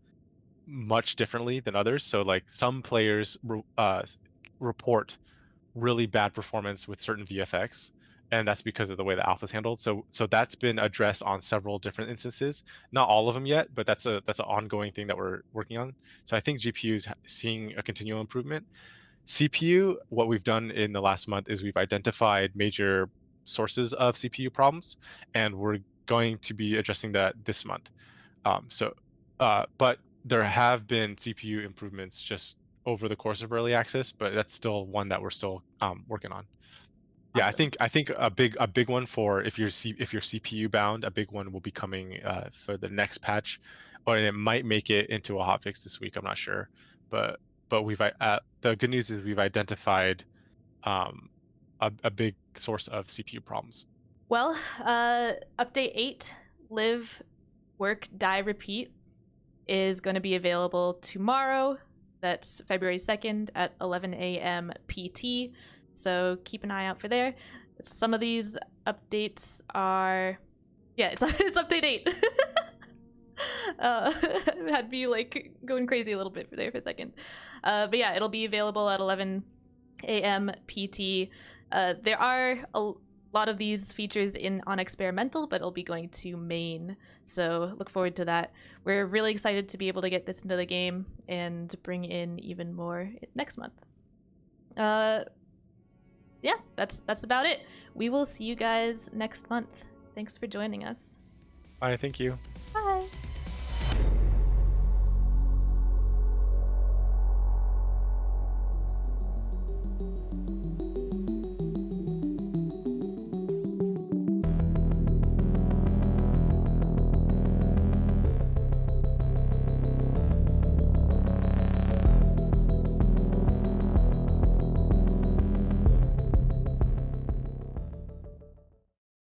much differently than others. So like some players report really bad performance with certain VFX, and that's because of the way the alpha is handled. So that's been addressed on several different instances. Not all of them yet, but that's an ongoing thing that we're working on. So I think GPU is seeing a continual improvement. CPU, what we've done in the last month is we've identified major sources of CPU problems, and we're going to be addressing that this month. But there have been CPU improvements just over the course of early access, but that's still one that we're still working on. Yeah, Awesome. I think a big one for if you're CPU bound, a big one will be coming for the next patch, or it might make it into a hotfix this week. I'm not sure, but we've the good news is we've identified um, a big source of CPU problems. Well, update 8, live, work, die, repeat, is going to be available tomorrow. That's February 2nd at 11 a.m. PT. So keep an eye out for there. Some of these updates are. Yeah, it's update 8. Had me like going crazy a little bit there for a second. But yeah, it'll be available at 11 a.m. PT. There are a lot of these features on experimental, but it'll be going to main. So look forward to that. We're really excited to be able to get this into the game and bring in even more next month. Yeah, that's about it. We will see you guys next month. Thanks for joining us. Thank you.